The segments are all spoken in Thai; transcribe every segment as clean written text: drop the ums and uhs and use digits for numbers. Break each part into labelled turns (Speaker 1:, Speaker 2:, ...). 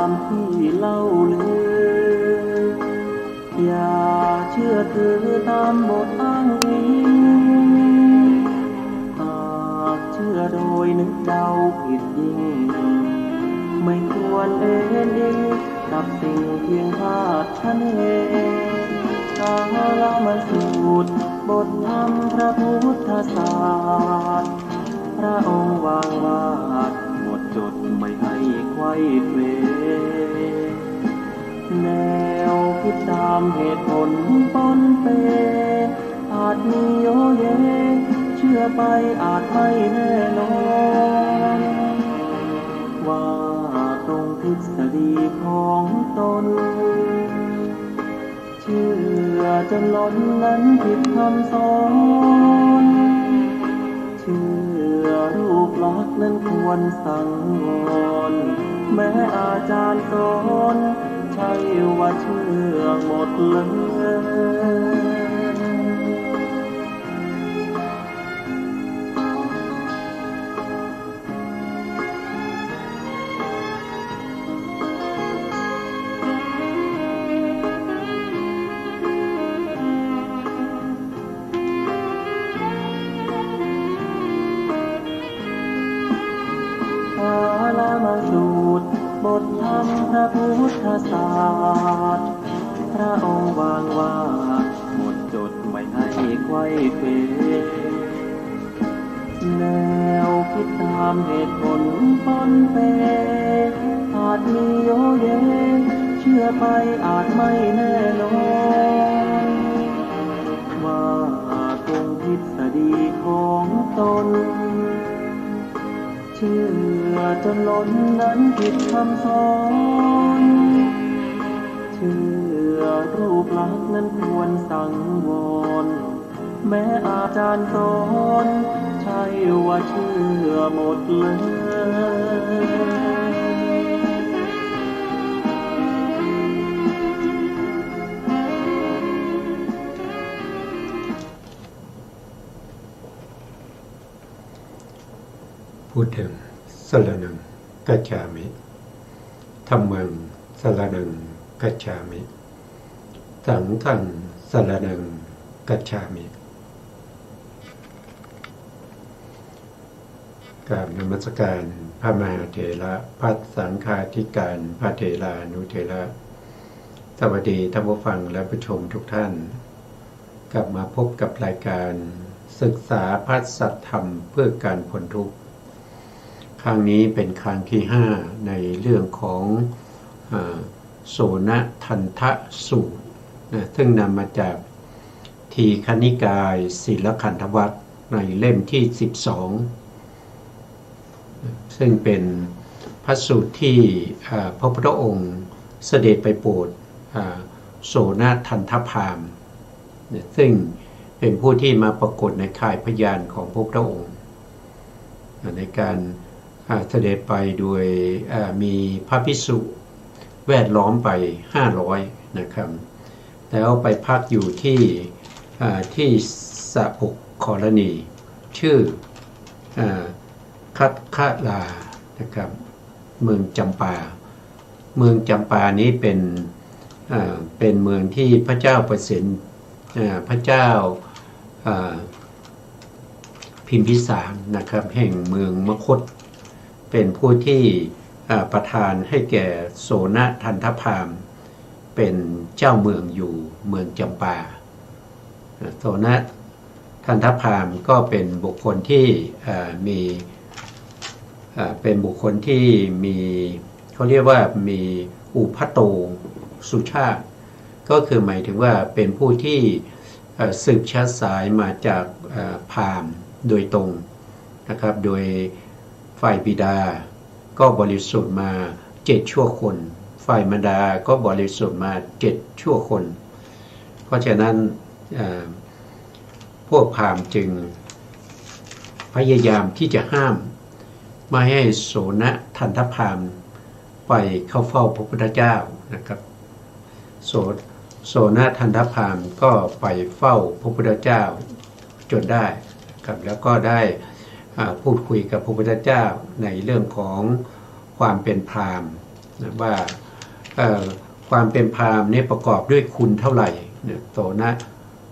Speaker 1: ามที่เล่าลืออย่าเชื่อถือตามบทอ้างอิงหากเชื่อโดยนึกเดาผิดยิ่งไม่ควรเอ็นเองกับสิ่งเพียงคาดคะเนกาลมันสูตรบทธรรมพระพุทธศาสตร์พระองค์วางวาดหมดจดไม่ให้ไขว้เขวแนวคิดตามเหตุผลปนเปอาจมีโยเยเชื่อไปอาจไม่แน่นอนว่าตรงทฤษฎีของตนเชื่อจนล้นนั้นผิดคำสอนเชื่อรูปลักษณ์นั้นควรสังวรแม้อาจารย์สอนใช่ว่าเชื่อหมดเลยสูตรบทธรรมพระพุทธศาสตร์พระองค์วางวาดหมดจดไม่ให้ไขว้เขวแนวคิดตามเหตุผลปนเปอาจมีโยเยเชื่อไปอาจไม่แน่นอนว่าตรงทฤษฎีของตนเชื่อจนล้นนั้นผิดคำสอนเชื่อรูปลักษณ์นั้นควรสังวรแม้อาจารย์สอนใช่ว่าเชื่อหมดเลย
Speaker 2: พุทธังสรณังกัจฉามิธัมมังสรณังกัจฉามิสังฆังสรณังกัจฉามิกราบนมัสการพระมหาเถระพัฒสังฆาธิการพระเถรานุเถระสวัสดีท่านผู้ฟังและผู้ชมทุกท่านกลับมาพบกับรายการศึกษาพระสัทธรรมเพื่อการพ้นทุกข์ครั้งนี้เป็นครั้งที่5ในเรื่องของโสนทันทสูตรซึ่งนำมาจากทีฆนิกายศีลขันธวรรคในเล่มที่12ซึ่งเป็นพระสูตรที่พระพุทธองค์เสด็จไปโปรดโสนทันทพราหมณ์ซึ่งเป็นผู้ที่มาปรากฏในข่ายพยานของพระพุทธองค์ในการเสด็จไปโดยมีพระภิกษุแวดล้อมไป500นะครับแล้วไปพักอยู่ที่สะปกครณีชื่อคัตคลานะครับเมืองจำปานี้เป็นเมืองที่พระเจ้าประสิทธิ์พระเจ้าพิมพิสารนะครับแห่งเมืองมคธเป็นผู้ที่ประทานให้แก่โสนทันทพราหมณ์เป็นเจ้าเมืองอยู่เมืองจำปาโสนทันทพราหมณ์ก็เป็นบุคคลที่เป็นบุคคลที่มีเขาเรียกว่ามีอุปโตสุชาติก็คือหมายถึงว่าเป็นผู้ที่สืบชาติสายมาจากพราหมณ์โดยตรงนะครับโดยฝ่ายบิดาก็บริสุทธิ์มา7ชั่วคนฝ่ายมารดาก็บริสุทธิ์มา7ชั่วคนเพราะฉะนั้นพวกพราหมณ์จึงพยายามที่จะห้ามไม่ให้โสนทันทพราหมณ์ไปเข้าเฝ้าพระพุทธเจ้านะครับโสนทันทพราหมณ์ก็ไปเฝ้าพระพุทธเจ้าจนได้ครับแล้วก็ได้พูดคุยกับพระพุทธเจ้าในเรื่องของความเป็นพราหมณ์ นะว่าความเป็นพราหมณ์นี้ประกอบด้วยคุณเท่าไหร่นะโสน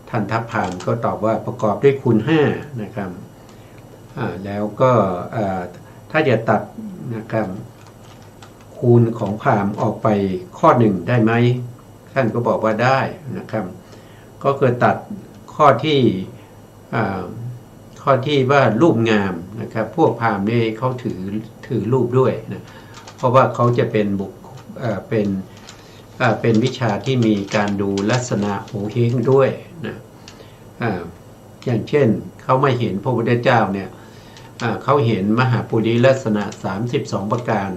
Speaker 2: ทันทพราหมณ์ก็ตอบว่าประกอบด้วยคุณ5นะครับแล้วก็ถ้าจะตัดนะครับคูณของพราหมณ์ออกไปข้อ1ได้ไหมท่านก็บอกว่าได้นะครับก็คือตัดข้อที่ว่ารูปงามนะครับพวกพราหมณ์นี่เขาถือรูปด้วยนะเพราะว่าเขาจะเป็นวิชาที่มีการดูลักษณะโหเฮงด้วยนะอย่างเช่นเขาไม่เห็นพระพุทธเจ้าเนี่ยเขาเห็นมหาปุริลักษณะ32ประการ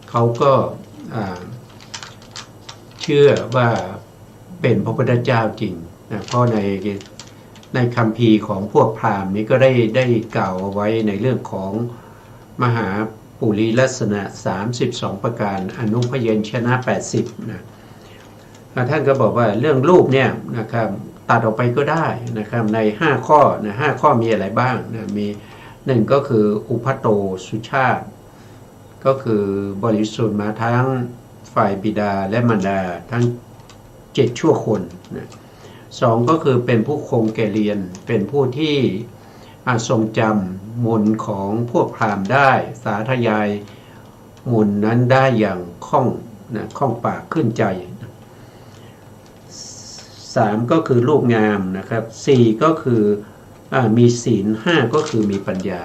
Speaker 2: เขาก็เชื่อว่าเป็นพระพุทธเจ้าจริงนะเพราะในคัมภีร์ของพวกพราหมณ์นี้ก็ได้กล่าวเอาไว้ในเรื่องของมหาปุริลักษณะ32ประการอนุพยัญชนะ80นะท่านก็บอกว่าเรื่องรูปเนี่ยนะครับตัดออกไปก็ได้นะครับใน5ข้อนะ5ข้อมีอะไรบ้างนะมี1ก็คืออุปโตสุชาติก็คือบริสุทธิ์มาทั้งฝ่ายบิดาและมารดาทั้ง7ชั่วคนนะ2ก็คือเป็นผู้คงแก่เรียนเป็นผู้ที่ทรงจำมนต์ของพวกพราหมณ์ได้สาธยายมนต์นั้นได้อย่างคล่องปากขึ้นใจ3ก็คือรูปงามนะครับ4ก็คือมีศีล5ก็คือมีปัญญา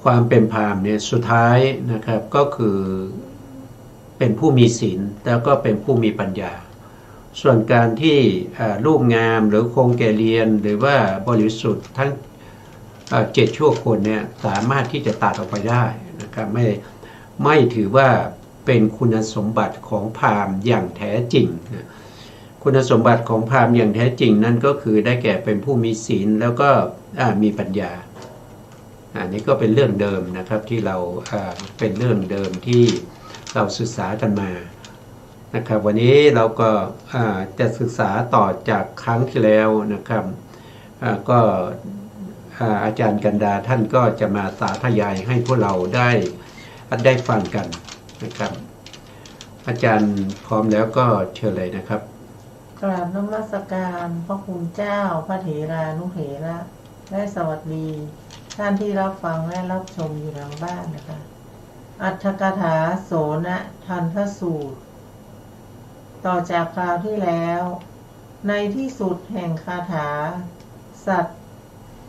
Speaker 2: ความเป็นพราหมณ์เนี่ยสุดท้ายนะครับก็คือเป็นผู้มีศีลแล้วก็เป็นผู้มีปัญญาส่วนการที่รูปงามหรือคงแก่เรียนหรือว่าบริสุทธิ์ทั้ง7ชั่วคนเนี่ยสามารถที่จะตัดออกไปได้นะครับไม่ถือว่าเป็นคุณสมบัติของพราหมณ์อย่างแท้จริงนะคุณสมบัติของพราหมณ์อย่างแท้จริงนั่นก็คือได้แก่เป็นผู้มีศีลแล้วก็มีปัญญาอันนี้ก็เป็นเรื่องเดิมนะครับที่เราเป็นเรื่องเดิมที่เราศึกษากันมานะครับวันนี้เราก็จะศึกษาต่อจากครั้งที่แล้วนะครับก็อาจารย์กันดาท่านก็จะมาสาธยายให้พวกเราได้ฟังกันนะครับอาจารย์พร้อมแล้วก็เชิญเลยนะครับ
Speaker 3: กราบนมัสการพระคุณเจ้าพระเถรานุเถระและสวัสดีท่านที่รับฟังและรับชมอยู่ทางบ้านนะคะอัตถกถาโสนทันทสูตรต่อจากคราวที่แล้วในที่สุดแห่งคาถาสัตว์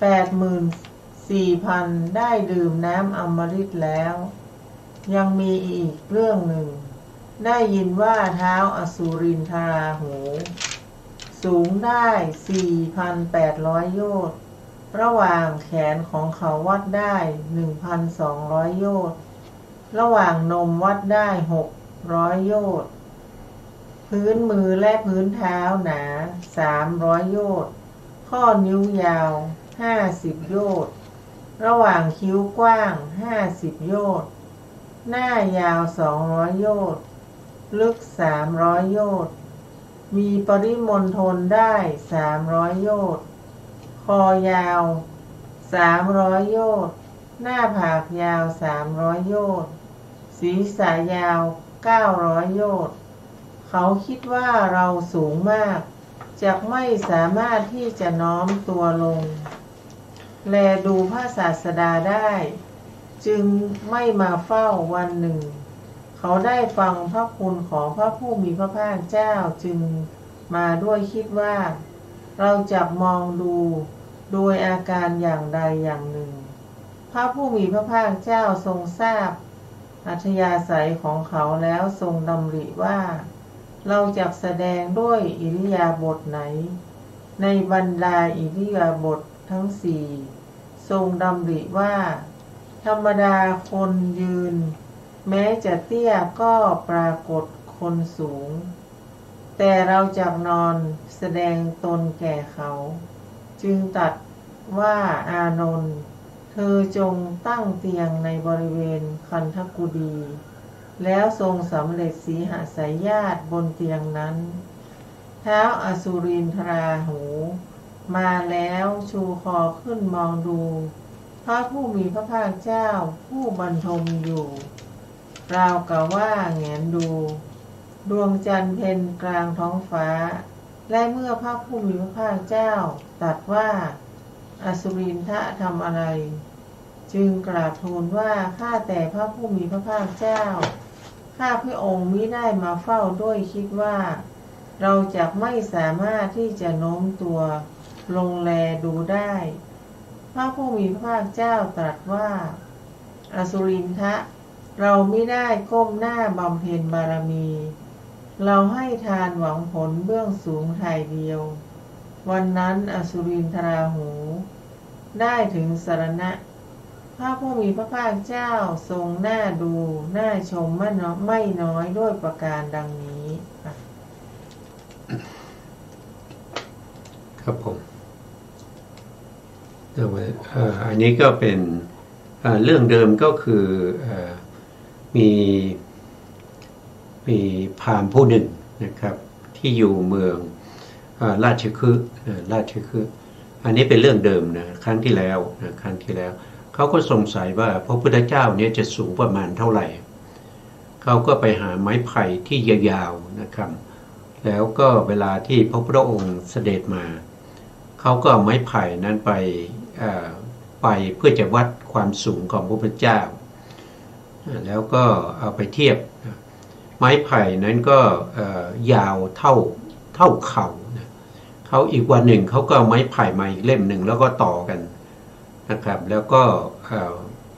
Speaker 3: 84,000 ได้ดื่มน้ำอมฤตแล้วยังมีอีกเรื่องหนึ่งได้ยินว่าเท้าอสุรินทราหูสูงได้ 4,800 โยชน์ระหว่างแขนของเขาวัดได้ 1,200 โยชน์ระหว่างนมวัดได้600 โยชน์พื้นมือและพื้นเท้าหนา300 โยชน์ข้อนิ้วยาว50 โยชน์ระหว่างคิ้วกว้าง50 โยชน์หน้ายาว200 โยชน์ลึก300 โยชน์มีปริมณฑลได้300 โยชน์คอยาว300 โยชน์หน้าผากยาว300 โยชน์ศีรษะยาว900 โยชน์เขาคิดว่าเราสูงมากจะไม่สามารถที่จะน้อมตัวลงแลดูพระศาสดาได้จึงไม่มาเฝ้าวันหนึ่งเขาได้ฟังพระคุณของพระผู้มีพระภาคเจ้าจึงมาด้วยคิดว่าเราจะมองดูโดยอาการอย่างใดอย่างหนึ่งพระผู้มีพระภาคเจ้าทรงทราบอัธยาศัยของเขาแล้วทรงดำริว่าเราจะแสดงด้วยอิริยาบถไหนในบรรดาอิริยาบถทั้งสี่ทรงดำริว่าธรรมดาคนยืนแม้จะเตี้ยก็ปรากฏคนสูงแต่เราจะนอนแสดงตนแก่เขาจึงตรัสว่าอานนท์เธอจงตั้งเตียงในบริเวณคันธกุฎีแล้วทรงสำเร็จสีหสายญาติบนเตียงนั้นเท้าอสุรินทราหูมาแล้วชูคอขึ้นมองดู พระผู้มีพระภาคเจ้าผู้บรรทมอยู่ราวกับว่าแงนดูดวงจันทร์เพ็ญกลางท้องฟ้าและเมื่อพระผู้มีพระภาคเจ้าตรัสว่าอสุรินทะทำอะไร จึงกราบทูลว่าข้าแต่พระผู้มีพระภาคเจ้าข้าพระองค์มิได้มาเฝ้าด้วยคิดว่าเราจะไม่สามารถที่จะโน้มตัวลงแลดูได้พระผู้มีพระภาคเจ้าตรัสว่าอสุรินทะเราไม่ได้ก้มหน้าบำเพ็ญบารมีเราให้ทานหวังผลเบื้องสูงไทยเดียววันนั้นอสุรินทราหูได้ถึงสรณะพระผู้มีพระภาคเจ้าทรงน่าดูน่าชมไม่น้อยด้วยประการดังนี้
Speaker 2: ครับผมอันนี้ก็เป็นเรื่องเดิมก็คือมีพราหมณ์ผู้หนึ่งนะครับที่อยู่เมืองราชคฤห์อันนี้เป็นเรื่องเดิมนะครั้งที่แล้วเขาก็สงสัยว่าพระพุทธเจ้าเนี่ยจะสูงประมาณเท่าไหร่เขาก็ไปหาไม้ไผ่ที่ยาวๆนะครับแล้วก็เวลาที่พระพุทธองค์เสด็จมาเขาก็เอาไม้ไผ่นั้นไปเพื่อจะวัดความสูงของพระพุทธเจ้าแล้วก็เอาไปเทียบไม้ไผ่นั้นก็ยาวเท่าเข่าเขาอีกวันหนึ่งเขาก็เอาไม้ไผ่มาอีกเล่มหนึ่งแล้วก็ต่อกันนะครับแล้วก็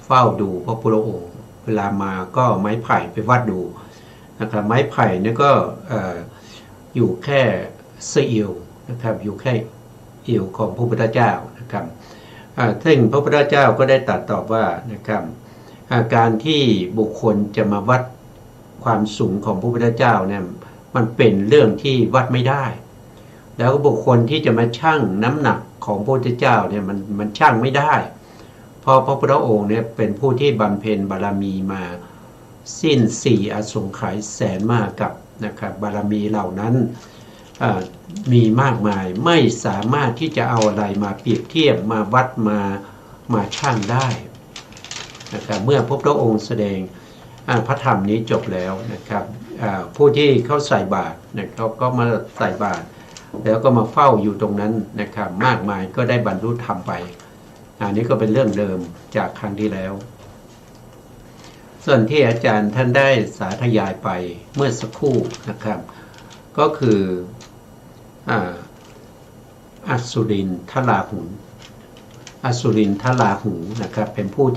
Speaker 2: เฝ้าดูพระพุทธองค์เวลามาก็ไม้ไผ่ไปวัดดูนะครับไม้ไผ่นี่ก็อยู่แค่สะเอวนะครับอยู่แค่เอวของพระพุทธเจ้านะครับซึ่งพระพุทธเจ้าก็ได้ตรัสตอบว่านะครับการที่บุคคลจะมาวัดความสูงของพระพุทธเจ้าเนี่ยมันเป็นเรื่องที่วัดไม่ได้แล้วบุคคลที่จะมาชั่งน้ำหนักของพระพุทธเจ้าเนี่ยมันชั่งไม่ได้เพราะพระพุทธองค์เนี่ยเป็นผู้ที่บำเพ็ญบารมีมาสิ้น4 อสงไขยแสนมากกับนะครับบารมีเหล่านั้นมีมากมายไม่สามารถที่จะเอาอะไรมาเปรียบเทียบมาวัดมาชั่งได้นะครับเมื่อพระพุทธองค์แสดงพระธรรมนี้จบแล้วนะครับผู้ที่เข้าใส่บาตรนะครับก็มาใส่บาตรแล้วก็มาเฝ้าอยู่ตรงนั้นนะครับมากมายก็ได้บรรลุธรรมไปอันนี้ก็เป็นเรื่องเดิมจากครั้งที่แล้วส่วนที่อาจารย์ท่านได้สาธยายไปเมื่อสักครู่นะครับก็คืออสุรินทราหูนะครับเป็นผู้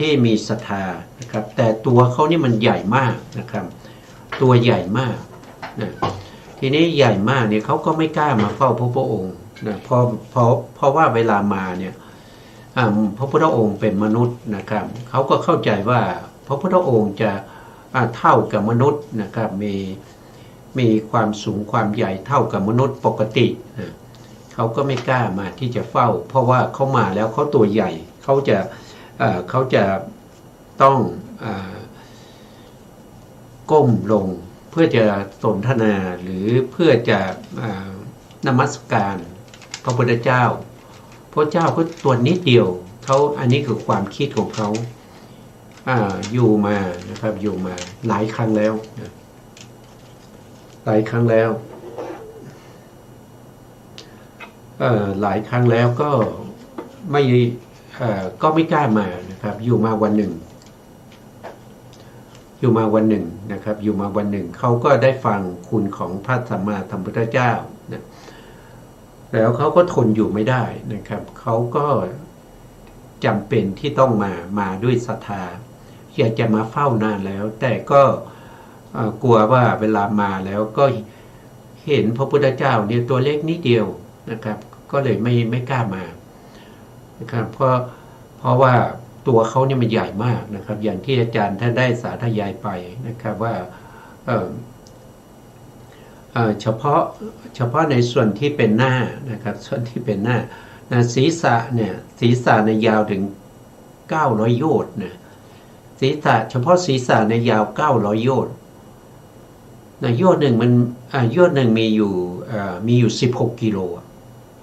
Speaker 2: ที่มีศรัทธานะครับแต่ตัวเขานี่มันใหญ่มากนะครับตัวใหญ่มากนะทีนี้ใหญ่มากเนี่ยเขาก็ไม่กล้ามาเฝ้าพระองค์นะเพราะว่าเวลามาเนี่ยพระพุทธองค์เป็นมนุษย์นะครับเขาก็เข้าใจว่าพระพุทธองค์จะเท่ากับมนุษย์นะครับมีความสูงความใหญ่เท่ากับมนุษย์ปกตินะเขาก็ไม่กล้ามาที่จะเฝ้าเพราะว่าเขามาแล้วเขาตัวใหญ่เขาจะต้องก้มลงเพื่อจะสนทนาหรือเพื่อจะนมัสการพระพุทธเจ้าพระเจ้าก็ตัวนิดเดียวเขาอันนี้คือความคิดของเขาอยู่มานะครับอยู่มาหลายครั้งแล้วหลายครั้งแล้วก็ไม่กล้ามานะครับอยู่มาวันหนึ่งนะครับอยู่มาวันหนึ่งเขาก็ได้ฟังคุณของพระสัมมาสัมพุทธเจ้านะแล้วเขาก็ทนอยู่ไม่ได้นะครับเขาก็จำเป็นที่ต้องมาด้วยศรัทธาอยากจะมาเฝ้านานแล้วแต่ก็กลัวว่าเวลามาแล้วก็เห็นพระพุทธเจ้าเนี่ยตัวเล็กนิดเดียวนะครับก็เลยไม่กล้ามานะครับเพราะว่าตัวเขาเนี่ยมันใหญ่มากนะครับอย่างที่อาจารย์ท่านได้สาธยายไปนะครับว่าเฉพาะในส่วนที่เป็นหน้านะครับส่วนที่เป็นหน้าศีรษะในยาวถึง900 โยชน์นะศีรษะเฉพาะศีรษะในยาว900 โยชน์นะโยชน์หนึ่งมันโยชน์หนึ่งมีอยู่16 กิโล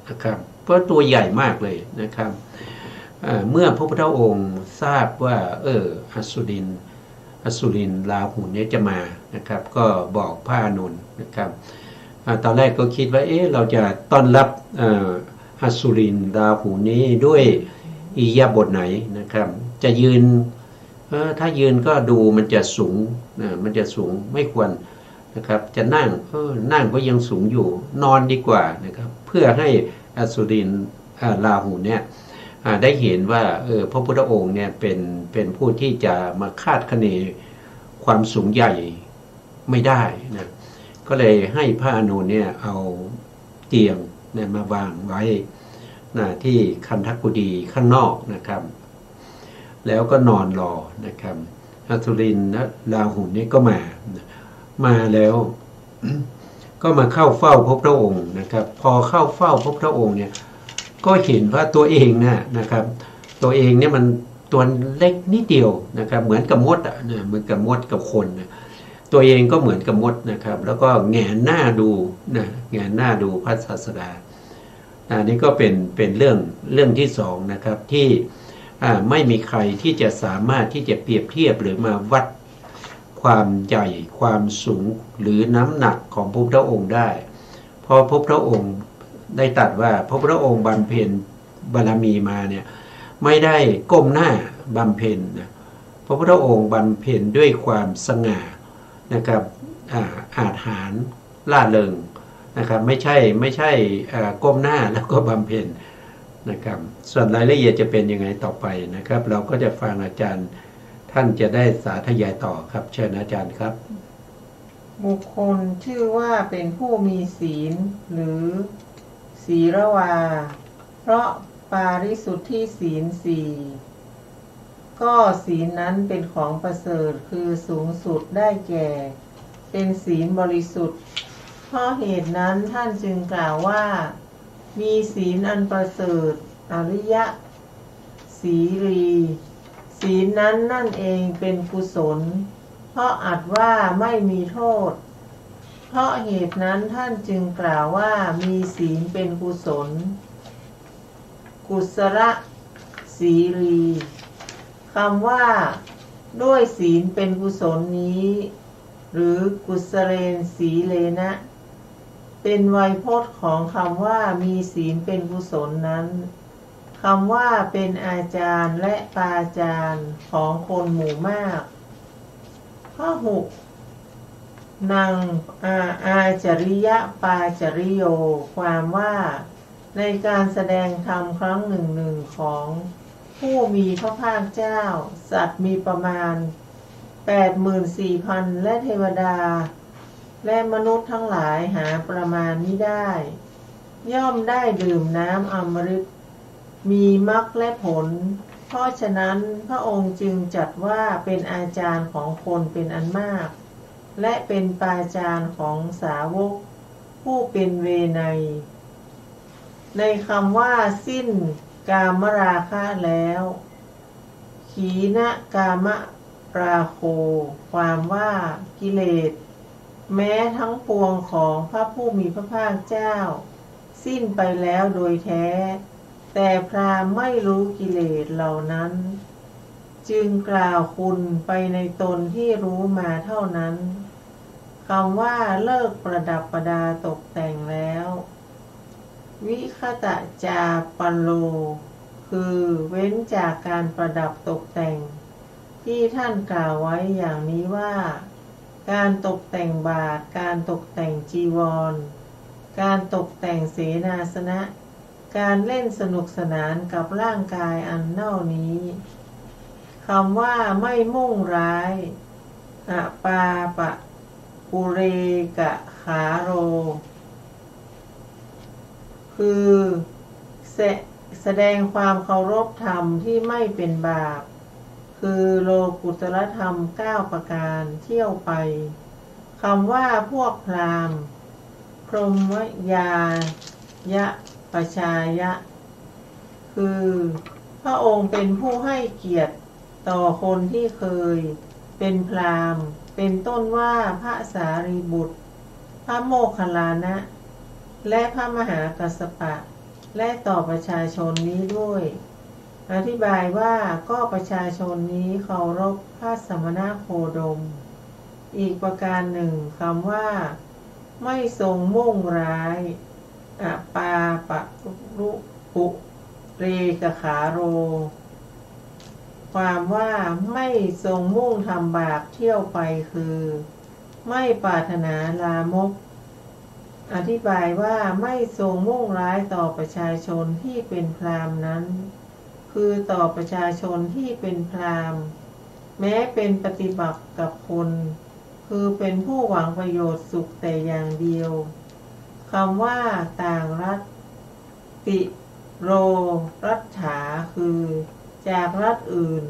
Speaker 2: นะครับเพราะตัวใหญ่มากเลยนะครับ เมื่อพระพุทธองค์ทราบว่าอสุรินราหุลเนี่ยจะมานะครับก็บอกพระอานนท์นะครับตอนแรกก็คิดว่าเราจะต้อนรับอสุรินราหุลนี้ด้วยอิริยาบถไหนนะครับจะยืนถ้ายืนก็ดูมันจะสูงมันจะสูงไม่ควรนะครับจะนั่งนั่งก็ยังสูงอยู่นอนดีกว่านะครับเพื่อให้อสุรินราหุลเนี่ยได้เห็นว่าพระพุทธองค์เนี่ยเป็นผู้ที่จะมาคาดคะเนความสูงใหญ่ไม่ได้นะก็เลยให้พระอานนท์เนี่ยเอาเตียงเนี่ยมาวางไว้ที่คันธกุฎีข้างนอกนะครับแล้วก็นอนรอนะครับอสุรินราหุลนี่ก็มาแล้ว ก็มาเข้าเฝ้าพระพุทธองค์นะครับพอเข้าเฝ้าพระพุทธองค์เนี่ยก็เห็นว่าตัวเองนะครับตัวเองเนี่ยมันตัวเล็กนิดเดียวนะครับเหมือนกับมดเหมือนกับมดกับคนนะตัวเองก็เหมือนกับมดนะครับแล้วก็แงนหน้าดูแงนหน้าดูพระศาสดานี่ก็เป็นเรื่องที่สองนะครับที่ไม่มีใครที่จะสามารถที่จะเปรียบเทียบหรือมาวัดความใหญ่ความสูงหรือน้ำหนักของพระพุทธองค์ได้เพราะพระพุทธองค์ได้ตรัสว่าพระพุทธองค์บำเพ็ญบารมีมาเนี่ยไม่ได้ก้มหน้าบำเพ็ญนะพระพุทธองค์บำเพ็ญด้วยความสง่านะครับอาจหาญล่าเริงนะครับไม่ใช่ก้มหน้าแล้วก็บำเพ็ญนะครับส่วนรายละเอียดจะเป็นยังไงต่อไปนะครับเราก็จะฟังอาจารย์ท่านจะได้สาธยายต่อครับเชิญอาจารย์ครับ
Speaker 3: บุคคลชื่อว่าเป็นผู้มีศีลหรือศีรวาเพราะปาริสุทธิศีลสี่ก็ศีลนั้นเป็นของประเสริฐคือสูงสุดได้แก่เป็นศีลบริสุทธิ์เพราะเหตุนั้นท่านจึงกล่าวว่ามีศีลอันประเสริฐอริยศีรีศีลนั้นนั่นเองเป็นกุศลเพราะอัดว่าไม่มีโทษเพราะเหตุนั้นท่านจึงกล่าวว่ามีศีลเป็นกุศลกุศลศีรีคำว่าด้วยศีลเป็นกุศลนี้หรือกุศเลนสีเลนะเป็นไวยพจน์ของคำว่ามีศีลเป็นกุศลนั้นคำว่าเป็นอาจารย์และปาจารย์ของคนหมู่มากข้อ6นังอาจริยปาจริโยความว่าในการแสดงธรรมครั้งหนึ่งของผู้มีพระภาคเจ้าสัตว์มีประมาณ 84,000 และเทวดาและมนุษย์ทั้งหลายหาประมาณมิได้ย่อมได้ดื่มน้ำอมฤตมีมรรคและผลเพราะฉะนั้นพระองค์จึงจัดว่าเป็นอาจารย์ของคนเป็นอันมากและเป็นปาจารย์ของสาวกผู้เป็นเวไนยในคำว่าสิ้นกามราคะแล้วขีณกามราโคความว่ากิเลสแม้ทั้งปวงของพระผู้มีพระภาคเจ้าสิ้นไปแล้วโดยแท้แต่พราหมณ์ไม่รู้กิเลสเหล่านั้นจึงกล่าวคุณไปในตนที่รู้มาเท่านั้นคำว่าเลิกประดับประดาตกแต่งแล้ววิคตจาปัลโลคือเว้นจากการประดับตกแต่งที่ท่านกล่าวไว้อย่างนี้ว่าการตกแต่งบาทการตกแต่งจีวรการตกแต่งเสนาสนะการเล่นสนุกสนานกับร่างกายอันเน่านี้คำว่าไม่มุ่งร้ายอปาปะปุเรกะขาโรคือแสดงความเคารพธรรมที่ไม่เป็นบาปคือโลกุตรธรรม9ประการเที่ยวไปคำว่าพวกพราหมณ์พรหมยายะปชายะคือพระองค์เป็นผู้ให้เกียรติต่อคนที่เคยเป็นพราหมณ์เป็นต้นว่าพระสารีบุตรพระโมคคัลลานะและพระมหากัสสปะและต่อประชาชนนี้ด้วย อธิบายว่าก็ประชาชนนี้เคารพพระสมณโคดมอีกประการหนึ่งคำว่าไม่ทรงมุ่งร้ายอปาปะรุปุเรกขาโรความว่าไม่ทรงมุ่งทำบาปเที่ยวไปคือไม่ปรารถนาลามกอธิบายว่าไม่ทรงมุ่งร้ายต่อประชาชนที่เป็นพราหมณ์นั้นคือต่อประชาชนที่เป็นพราหมณ์แม้เป็นปฏิบัติกับคนคือเป็นผู้หวังประโยชน์สุขแต่อย่างเดียวคำว่าต่างรัฐติโรรัฐฉาคือจากรัฐอื่น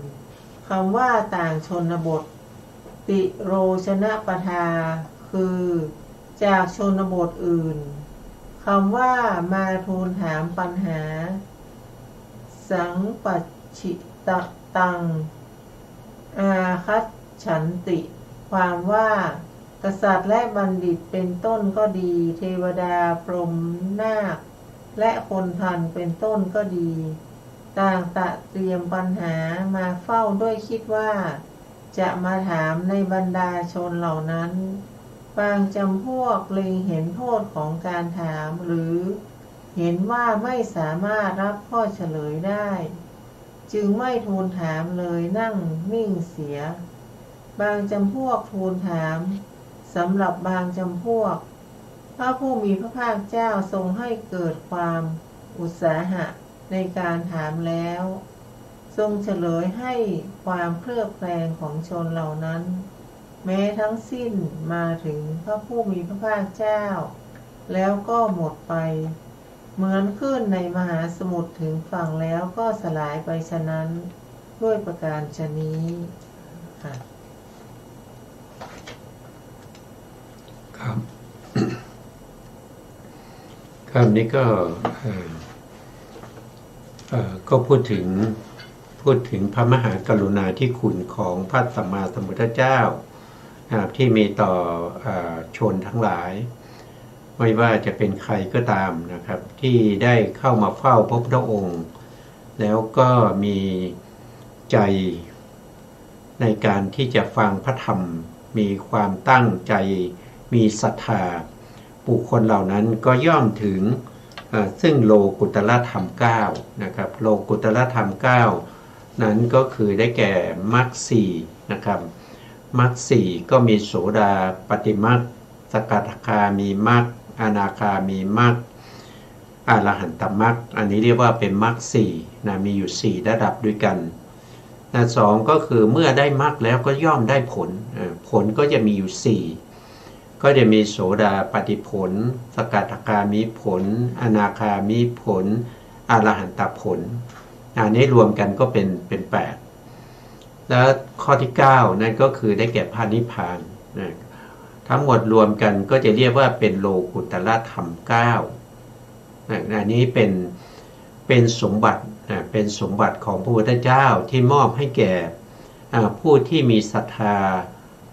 Speaker 3: คำว่าต่างชนบทติโรชนะปทาคือจากชนบทอื่นคำว่ามาทูลถามปัญหาสังปัชชิตตังอาคัจฉันติความว่ากษัตริย์และบัณฑิตเป็นต้นก็ดีเทวดาพรหมนาคและคนทันเป็นต้นก็ดีต่างตะเตรียมปัญหามาเฝ้าด้วยคิดว่าจะมาถามในบรรดาชนเหล่านั้นบางจำพวกเล็งเห็นโทษของการถามหรือเห็นว่าไม่สามารถรับข้อเฉลยได้จึงไม่ทูลถามเลยนั่งนิ่งเสียบางจำพวกทูลถามสำหรับบางจำพวกพระผู้มีพระภาคเจ้าทรงให้เกิดความอุตสาหะในการถามแล้วทรงเฉลยให้ความเคลือบแคลงของชนเหล่านั้นแม้ทั้งสิ้นมาถึงพระผู้มีพระภาคเจ้าแล้วก็หมดไปเหมือนคลื่นในมหาสมุทรถึงฝั่งแล้วก็สลายไปฉะนั้นด้วยประการฉะนี้ค่ะ
Speaker 2: ครับ คำนี้ก็พูดถึงพระมหากรุณาธิคุณของพระสัมมาสัมพุทธเจ้าที่มีต่อชนทั้งหลายไม่ว่าจะเป็นใครก็ตามนะครับที่ได้เข้ามาเฝ้าพระพุทธองค์แล้วก็มีใจในการที่จะฟังพระธรรมมีความตั้งใจมีศรัทธาบุคคลเหล่านั้นก็ย่อมถึงซึ่งโลกุตตรธรรม9นะครับโลกุตตรธรรม9นั้นก็คือได้แก่มรรค4นะครับมรรค4ก็มีโสดาปฏิมรรคสกทาคามีมรรคอนาคามีมรรคอรหันตมรรคอันนี้เรียกว่าเป็นมรรค4นะมีอยู่4ระดับด้วยกันสองก็คือเมื่อได้มรรคแล้วก็ย่อมได้ผลผลก็จะมีอยู่4ก็จะมีโสดาปฏิผลสกทาคามีผลอนาคามีผลอรหันตผลอันนี้รวมกันก็เป็น8แล้วข้อที่9นั่นก็คือได้แก่พระนิพพานนะทั้งหมดรวมกันก็จะเรียกว่าเป็นโลกุตตรธรรม9นะอันนี้เป็นสมบัติเป็นสมบัติของพระพุทธเจ้าที่มอบให้แก่ผู้ที่มีศรัทธา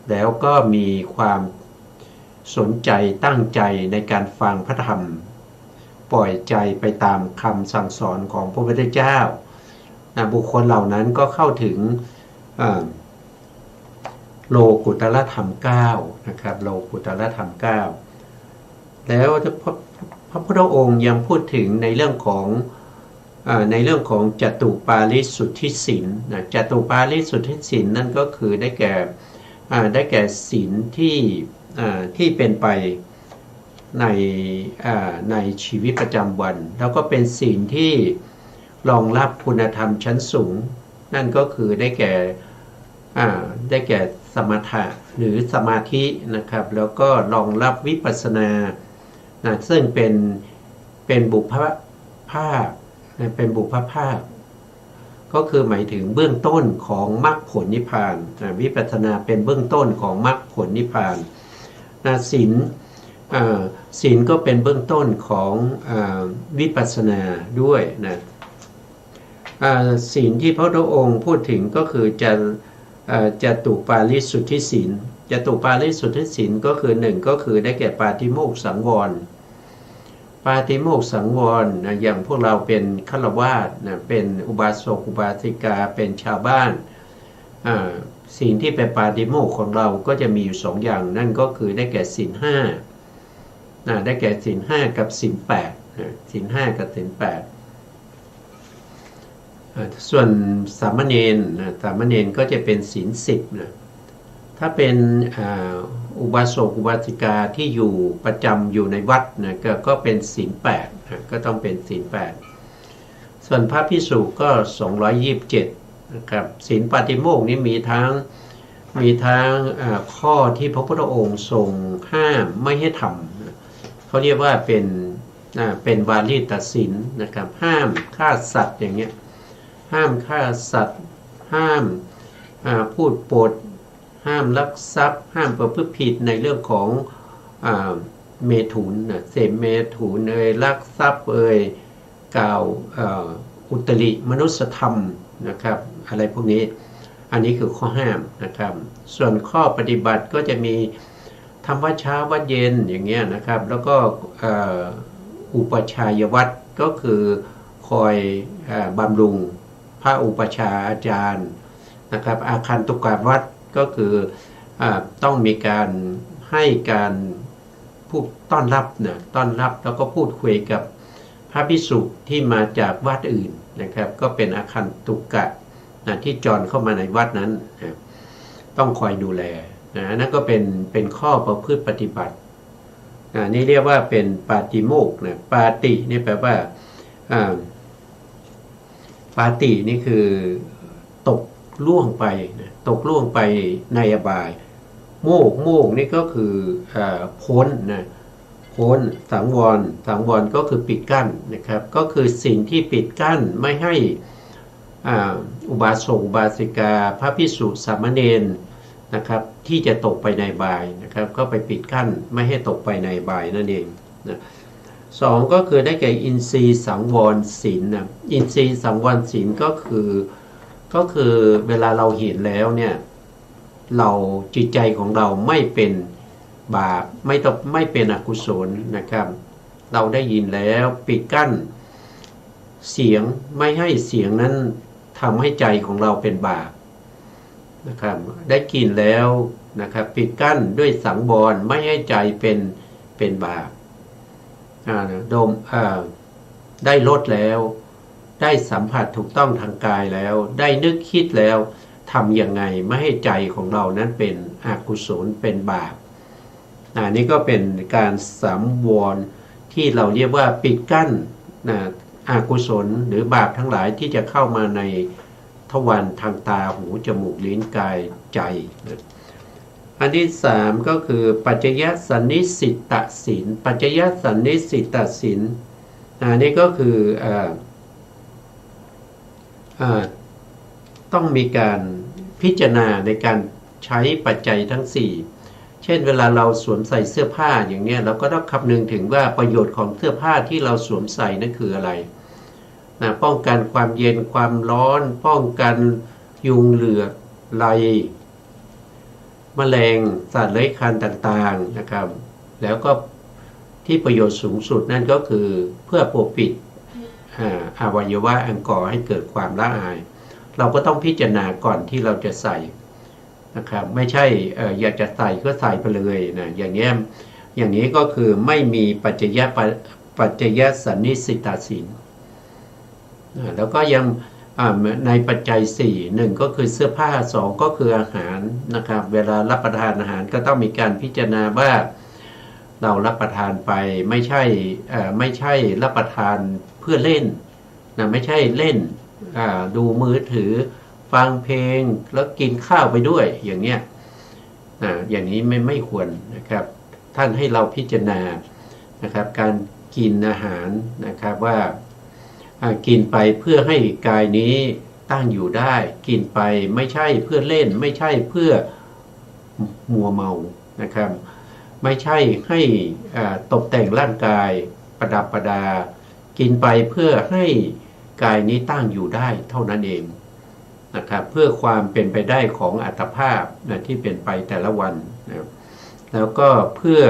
Speaker 2: แล้วก็มีความสนใจตั้งใจในการฟังพระธรรมปล่อยใจไปตามคำสั่งสอนของพระพุทธเจ้าบุคคลเหล่านั้นก็เข้าถึงโลกุตตรธรรม9นะครับโลกุตตรธรรม9แล้วพระพุทธองค์ยังพูดถึงในเรื่องของจตุปาริสุทธิศีลจตุปาริสุทธิศีลนั่นก็คือได้แก่ศีลที่เป็นไปในชีวิตประจำวันแล้วก็เป็นศีลที่รองรับคุณธรรมชั้นสูงนั่นก็คือได้แก่สมถะหรือสมาธินะครับแล้วก็รองรับวิปัสสนาซึ่งเป็นบุพภาคก็คือหมายถึงเบื้องต้นของมรรคผลนิพพานวิปัสสนาเป็นเบื้องต้นของมรรคผลนิพพานศีลก็เป็นเบื้องต้นของวิปัสสนาด้วยนะศีลที่พระพุทธองค์พูดถึงก็คือจตุปาริสุทธิศีลจตุปาริสุทธิศีลก็คือ1ก็คือได้แก่ปาติโมกข์สังวร ปาติโมกข์สังวรนะอย่างพวกเราเป็นฆราวาสนะเป็นอุบาสกอุบาสิกาเป็นชาวบ้านสิ่งที่เป็นปาติโมกข์ของเราก็จะมีอยู่2 อย่างนั่นก็คือได้แก่ศีล 5ได้แก่ศีล 5กับศีล 8ศีล 5กับศีล 8ส่วนสามเณรสามเณรก็จะเป็นศีล 10นะถ้าเป็นอุบาสกอุบาสิกาที่อยู่ประจำอยู่ในวัดนะก็เป็นศีล 8นะก็ต้องเป็นศีล 8ส่วนพระภิกษุก็227นะครับศีลปาติโมกข์นี้มีทั้งข้อที่พระพุทธองค์ทรงห้ามไม่ให้ทำเขาเรียกว่าเป็นวาลีตศีลนะครับห้ามฆ่าสัตว์อย่างเงี้ยห้ามฆ่าสัตว์ห้ามพูดปดห้ามลักทรัพย์ห้ามประพฤติผิดในเรื่องของเมถุนเสพเมถุนลักทรัพย์กล่าวอุตริมนุสธรรมนะครับอะไรพวกนี้อันนี้คือข้อห้ามนะครับส่วนข้อปฏิบัติก็จะมีทำวัดเช้าวัดเย็นอย่างเงี้ยนะครับแล้วก็อุปชายวัดก็คือคอยบำรุงพระอุปชาอาจารย์นะครับอาคันตุกวัดก็คือต้องมีการให้การพูดต้อนรับแล้วก็พูดคุยกับพระภิกษุที่มาจากวัดอื่นนะครับก็เป็นอาคันตุกะที่จรเข้ามาในวัดนั้นต้องคอยดูแลนั่นก็เป็นข้อประพฤติปฏิบัตินี่เรียกว่าเป็นปาติโมกข์นะปาตินี่แปลว่าปาตินี่คือตกล่วงไปนะตกล่วงไปในอบายโมกข์นี่ก็คือพ้นนะพ้นสังวรก็คือปิดกั้นนะครับก็คือสิ่งที่ปิดกั้นไม่ให้อุบาสกอุบาสิกาพระภิกษุสามเณรนะครับที่จะตกไปในบายนะครับก็ไปปิดกั้นไม่ให้ตกไปในบายนั่นเองนะ2ก็คือได้แก่อินทรีย์สังวรศีลนะอินทรีย์สังวรศีลก็คือเวลาเราเห็นแล้วเนี่ยเราจิตใจของเราไม่เป็นบาปไม่เป็นอกุศลนะครับเราได้ยินแล้วปิดกั้นเสียงไม่ให้เสียงนั้นทำให้ใจของเราเป็นบาปนะครับได้กลิ่นแล้วนะครับปิดกั้นด้วยสังวรไม่ให้ใจเป็นบาปดมได้รสแล้วได้สัมผัสถูกต้องทางกายแล้วได้นึกคิดแล้วทำยังไงไม่ให้ใจของเรานั้นเป็นอกุศลเป็นบาปนี่ก็เป็นการสังวรที่เราเรียกว่าปิดกั้นอกุศลหรือบาปทั้งหลายที่จะเข้ามาในทวารทางตาหูจมูกลิ้นกายใจอันที่3ก็คือปัจจยสันนิสิตศีลปัจจยสันนิสิตศีลนี่ก็คือต้องมีการพิจารณาในการใช้ปัจจัยทั้ง4เช่นเวลาเราสวมใส่เสื้อผ้าอย่างเนี้ยเราก็ต้องคำนึงถึงว่าประโยชน์ของเสื้อผ้าที่เราสวมใส่นั่นคืออะไรป้องกันความเย็นความร้อนป้องกันยุงเหลือไรแมลงสัตว์เลื้อยคลานต่างๆนะครับแล้วก็ที่ประโยชน์สูงสุดนั่นก็คือเพื่อปกปิดอวัยวะอันก่อให้เกิดความละอายเราก็ต้องพิจารณาก่อนที่เราจะใส่นะครับไม่ใช่อยากจะใส่ก็ใส่ไปเลยนะอย่างนี้ก็คือไม่มีปัจจยสันนิสิตศีลแล้วก็ยังในปัจจัย4 1ก็คือเสื้อผ้า2ก็คืออาหารนะครับเวลารับประทานอาหารก็ต้องมีการพิจารณาว่าเรารับประทานไปไม่ใช่รับประทานเพื่อเล่นนะไม่ใช่เล่นดูมือถือฟังเพลงแล้วกินข้าวไปด้วยอย่างเนี้ยอย่างนี้ไม่ควรนะครับท่านให้เราพิจารณานะครับการกินอาหารนะครับว่ากินไปเพื่อให้กายนี้ตั้งอยู่ได้กินไปไม่ใช่เพื่อเล่นไม่ใช่เพื่อมัวเมานะครับไม่ใช่ให้ตกแต่งร่างกายประดับประดากินไปเพื่อให้กายนี้ตั้งอยู่ได้เท่านั้นเองนะครับเพื่อความเป็นไปได้ของอัตภาพที่เป็นไปแต่ละวันนะแล้วก็เพื่อ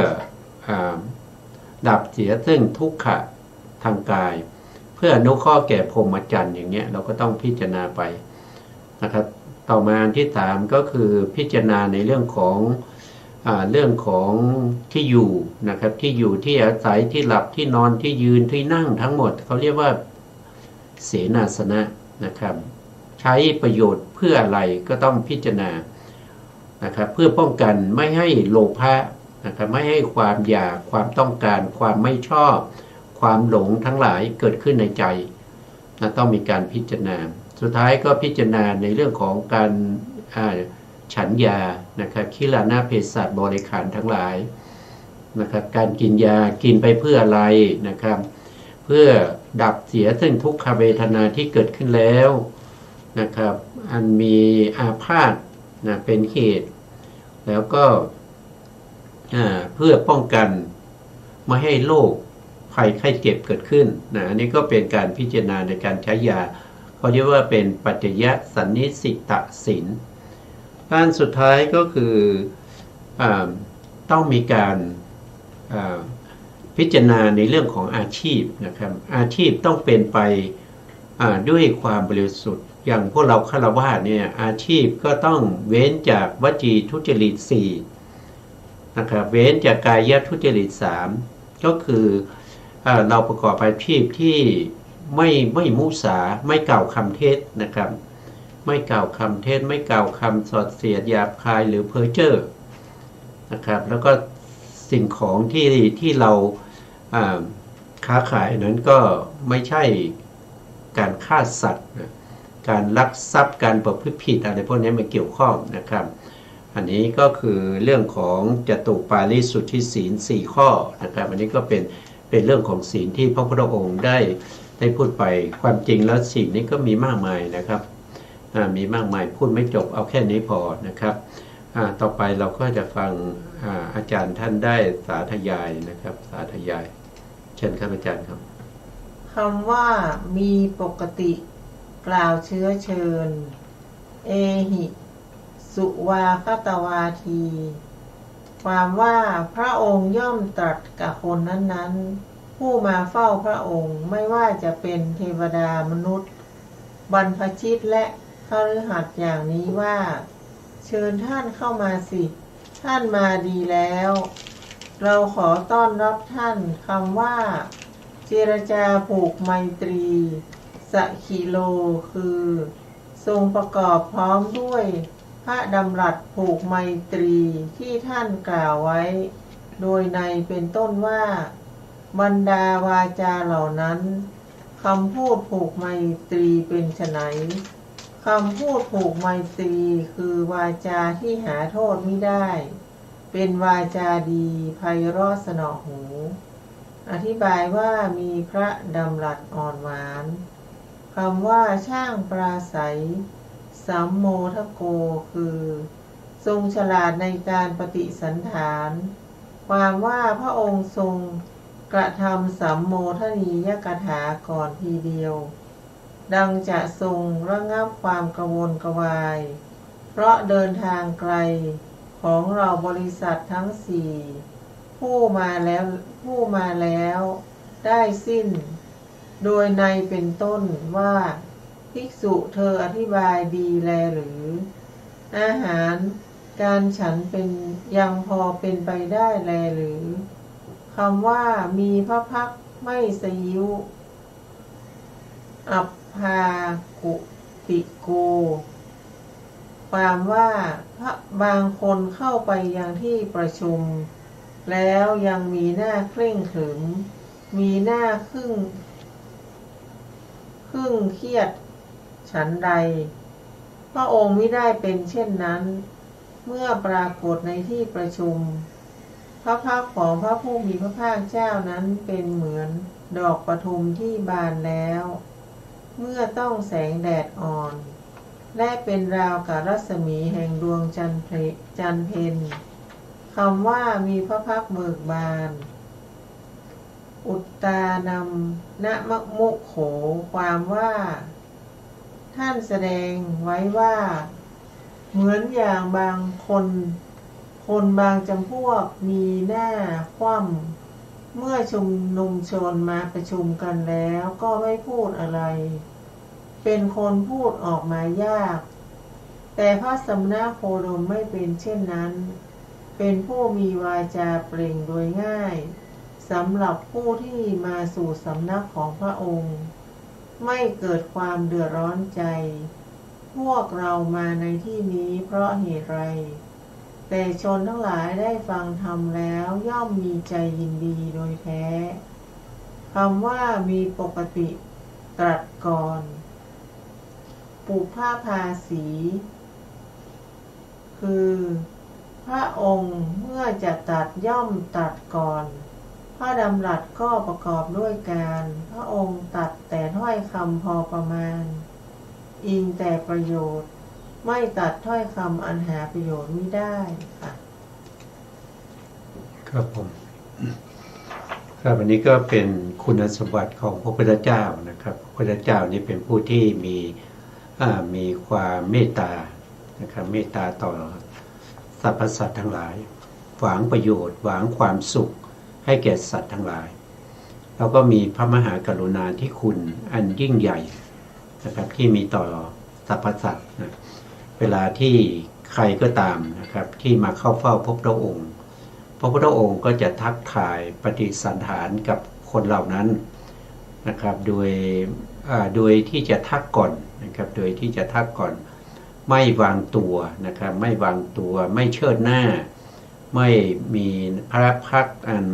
Speaker 2: ดับเสียซึ่งทุกขะทางกาย เพื่ออนุเคราะห์แก่พรหมจรรย์อย่างเงี้ยเราก็ต้องพิจารณาไปนะครับต่อมาอันที่3ก็คือพิจารณาในเรื่องของที่อยู่นะครับที่อยู่ที่อาศัยที่หลับที่นอนที่ยืนที่นั่งทั้งหมดเขาเรียกว่าเสนาสนะนะครับใช้ประโยชน์เพื่ออะไรก็ต้องพิจารณานะครับเพื่อป้องกันไม่ให้โลภะนะครับไม่ให้ความอยากความต้องการความไม่ชอบความหลงทั้งหลายเกิดขึ้นในใจนะต้องมีการพิจารณาสุดท้ายก็พิจารณาในเรื่องของการฉันยานะครับคิลานาเภสัชบริขารทั้งหลายนะครับการกินยากินไปเพื่ออะไรนะครับเพื่อดับเสียซึ่งทุกขเวทนาที่เกิดขึ้นแล้วนะครับอันมีอาพาธนะเป็นเหตุแล้วก็เพื่อป้องกันไม่ให้โรคภัยไข้เจ็บเกิดขึ้นนะอันนี้ก็เป็นการพิจารณาในการใช้ยาเขาเรียกว่าเป็นปัจจยสันนิสิตศีลการสุดท้ายก็คือต้องมีการพิจารณาในเรื่องของอาชีพนะครับอาชีพต้องเป็นไปด้วยความบริสุทธิ์อย่างพวกเราฆราวาสเนี่ยอาชีพก็ต้องเว้นจากวจีทุจริต4นะครับเว้นจากกายทุจริต3ก็คือเราประกอบอาชีพที่ไม่มุสาไม่กล่าวคำเท็จนะครับไม่กล่าวคำเท็จไม่กล่าวคำสอดเสียดหยาบคายหรือเพ้อเจ้อนะครับแล้วก็สิ่งของที่เราค้าขายนั้นก็ไม่ใช่การฆ่าสัตว์การลักทรัพย์การประพฤติผิดอะไรพวกนี้มาเกี่ยวข้องนะครับอันนี้ก็คือเรื่องของจตุปาริสุทธิศีล4ข้อนะครับอันนี้ก็เป็นเรื่องของศีลที่พระพุทธองค์ได้พูดไปความจริงแล้วศีลนี้ก็มีมากมายนะครับมีมากมายพูดไม่จบเอาแค่นี้พอนะครับต่อไปเราก็จะฟังอาจารย์ท่านได้สาธยายนะครับสาธยายเชิญครับอาจารย์ครับ
Speaker 3: คำว่ามีปกติกล่าวเชื้อเชิญเอหิสุวาคตวาทีความว่าพระองค์ย่อมตรัสกับคนนั้นๆผู้มาเฝ้าพระองค์ไม่ว่าจะเป็นเทวดามนุษย์บรรพชิตและคฤหัสถ์อย่างนี้ว่าเชิญท่านเข้ามาสิท่านมาดีแล้วเราขอต้อนรับท่านคำว่าเจรจาผูกไมตรีสคิโลคือทรงประกอบพร้อมด้วยพระดำรัสผูกไมตรีที่ท่านกล่าวไว้โดยในเป็นต้นว่าบรรดาวาจาเหล่านั้นคำพูดผูกไมตรีเป็นไฉนคำพูดผูกไมตรีคือวาจาที่หาโทษไม่ได้เป็นวาจาดีไพเราะสนอหูอธิบายว่ามีพระดำรัสอ่อนหวานคำว่าช่างปราศัยสัมโมทโกคือทรงฉลาดในการปฏิสันถานความว่าพระองค์ทรงกระทำสัมโมทนียกถาก่อนทีเดียวดังจะทรงระงับความกระวนกระวายเพราะเดินทางไกลของเราบริษัททั้ง4ผู้มาแล้วได้สิ้นโดยในเป็นต้นว่าภิกษุเธออธิบายดีแลหรืออาหารการฉันเป็นยังพอเป็นไปได้แลหรือคำว่ามีพระพักตร์ไม่สยิวอัปพากุติโกความว่าบางคนเข้าไปยังที่ประชุมแล้วยังมีหน้าเคร่งขรึมมีหน้าครึ่งเครียดฉันใดพระองค์ไม่ได้เป็นเช่นนั้นเมื่อปรากฏในที่ประชุมพระพักตร์ของพระผู้มีพระภาคเจ้านั้นเป็นเหมือนดอกปทุมที่บานแล้วเมื่อต้องแสงแดดอ่อนและเป็นราวกับรัศมีแห่งดวงจันทร์เพ็ญคำว่ามีพระพักตร์เบิกบานอุตตานำณมุโขความว่าท่านแสดงไว้ว่าเหมือนอย่างบางคนบางจำพวกมีหน้าคว่ เมื่อชุมนุมชนมาประชุมกันแล้วก็ไม่พูดอะไรเป็นคนพูดออกมายากแต่พระสมณโคดมไม่เป็นเช่นนั้นเป็นผู้มีวาจาเปล่งโดยง่ายสำหรับผู้ที่มาสู่สำนักของพระองค์ไม่เกิดความเดือดร้อนใจพวกเรามาในที่นี้เพราะเหตุไรแต่ชนทั้งหลายได้ฟังธรรมแล้วย่อมมีใจยินดีโดยแท้คำว่ามีปกติตรัสก่อนปุพพภาสีคือพระองค์เมื่อจะตรัสย่อมตรัสก่อนพระดำรัสก็ประกอบด้วยการพระองค์ตรัสแต่ถ้อยคำพอประมาณอิงแต่ประโยชน์ไม่ตัดถ้อยคำอันหาประโยชน์ไม่ได้ค่ะ
Speaker 2: ครับผมครับอันนี้ก็เป็นคุณสมบัติของพระพุทธเจ้านะครับพระพุทธเจ้านี้เป็นผู้ที่มีความเมตตานะครับเมตตาต่อสรรพสัตว์ทั้งหลายหวังประโยชน์หวังความสุขให้แก่สัตว์ทั้งหลายแล้วก็มีพระมหากรุณาธิคุณอันยิ่งใหญ่นะครับที่มีต่อสรรพสัตว์นะเวลาที่ใครก็ตามนะครับที่มาเข้าเฝ้าพระพุทธองค์พระพุทธองค์ก็จะทักทายปฏิสันถานกับคนเหล่านั้นนะครับโดยที่จะทักก่อนนะครับโดยที่จะทักก่อนไม่วางตัวนะครับไม่วางตัวไม่เชิดหน้าไม่มีพระพักอัน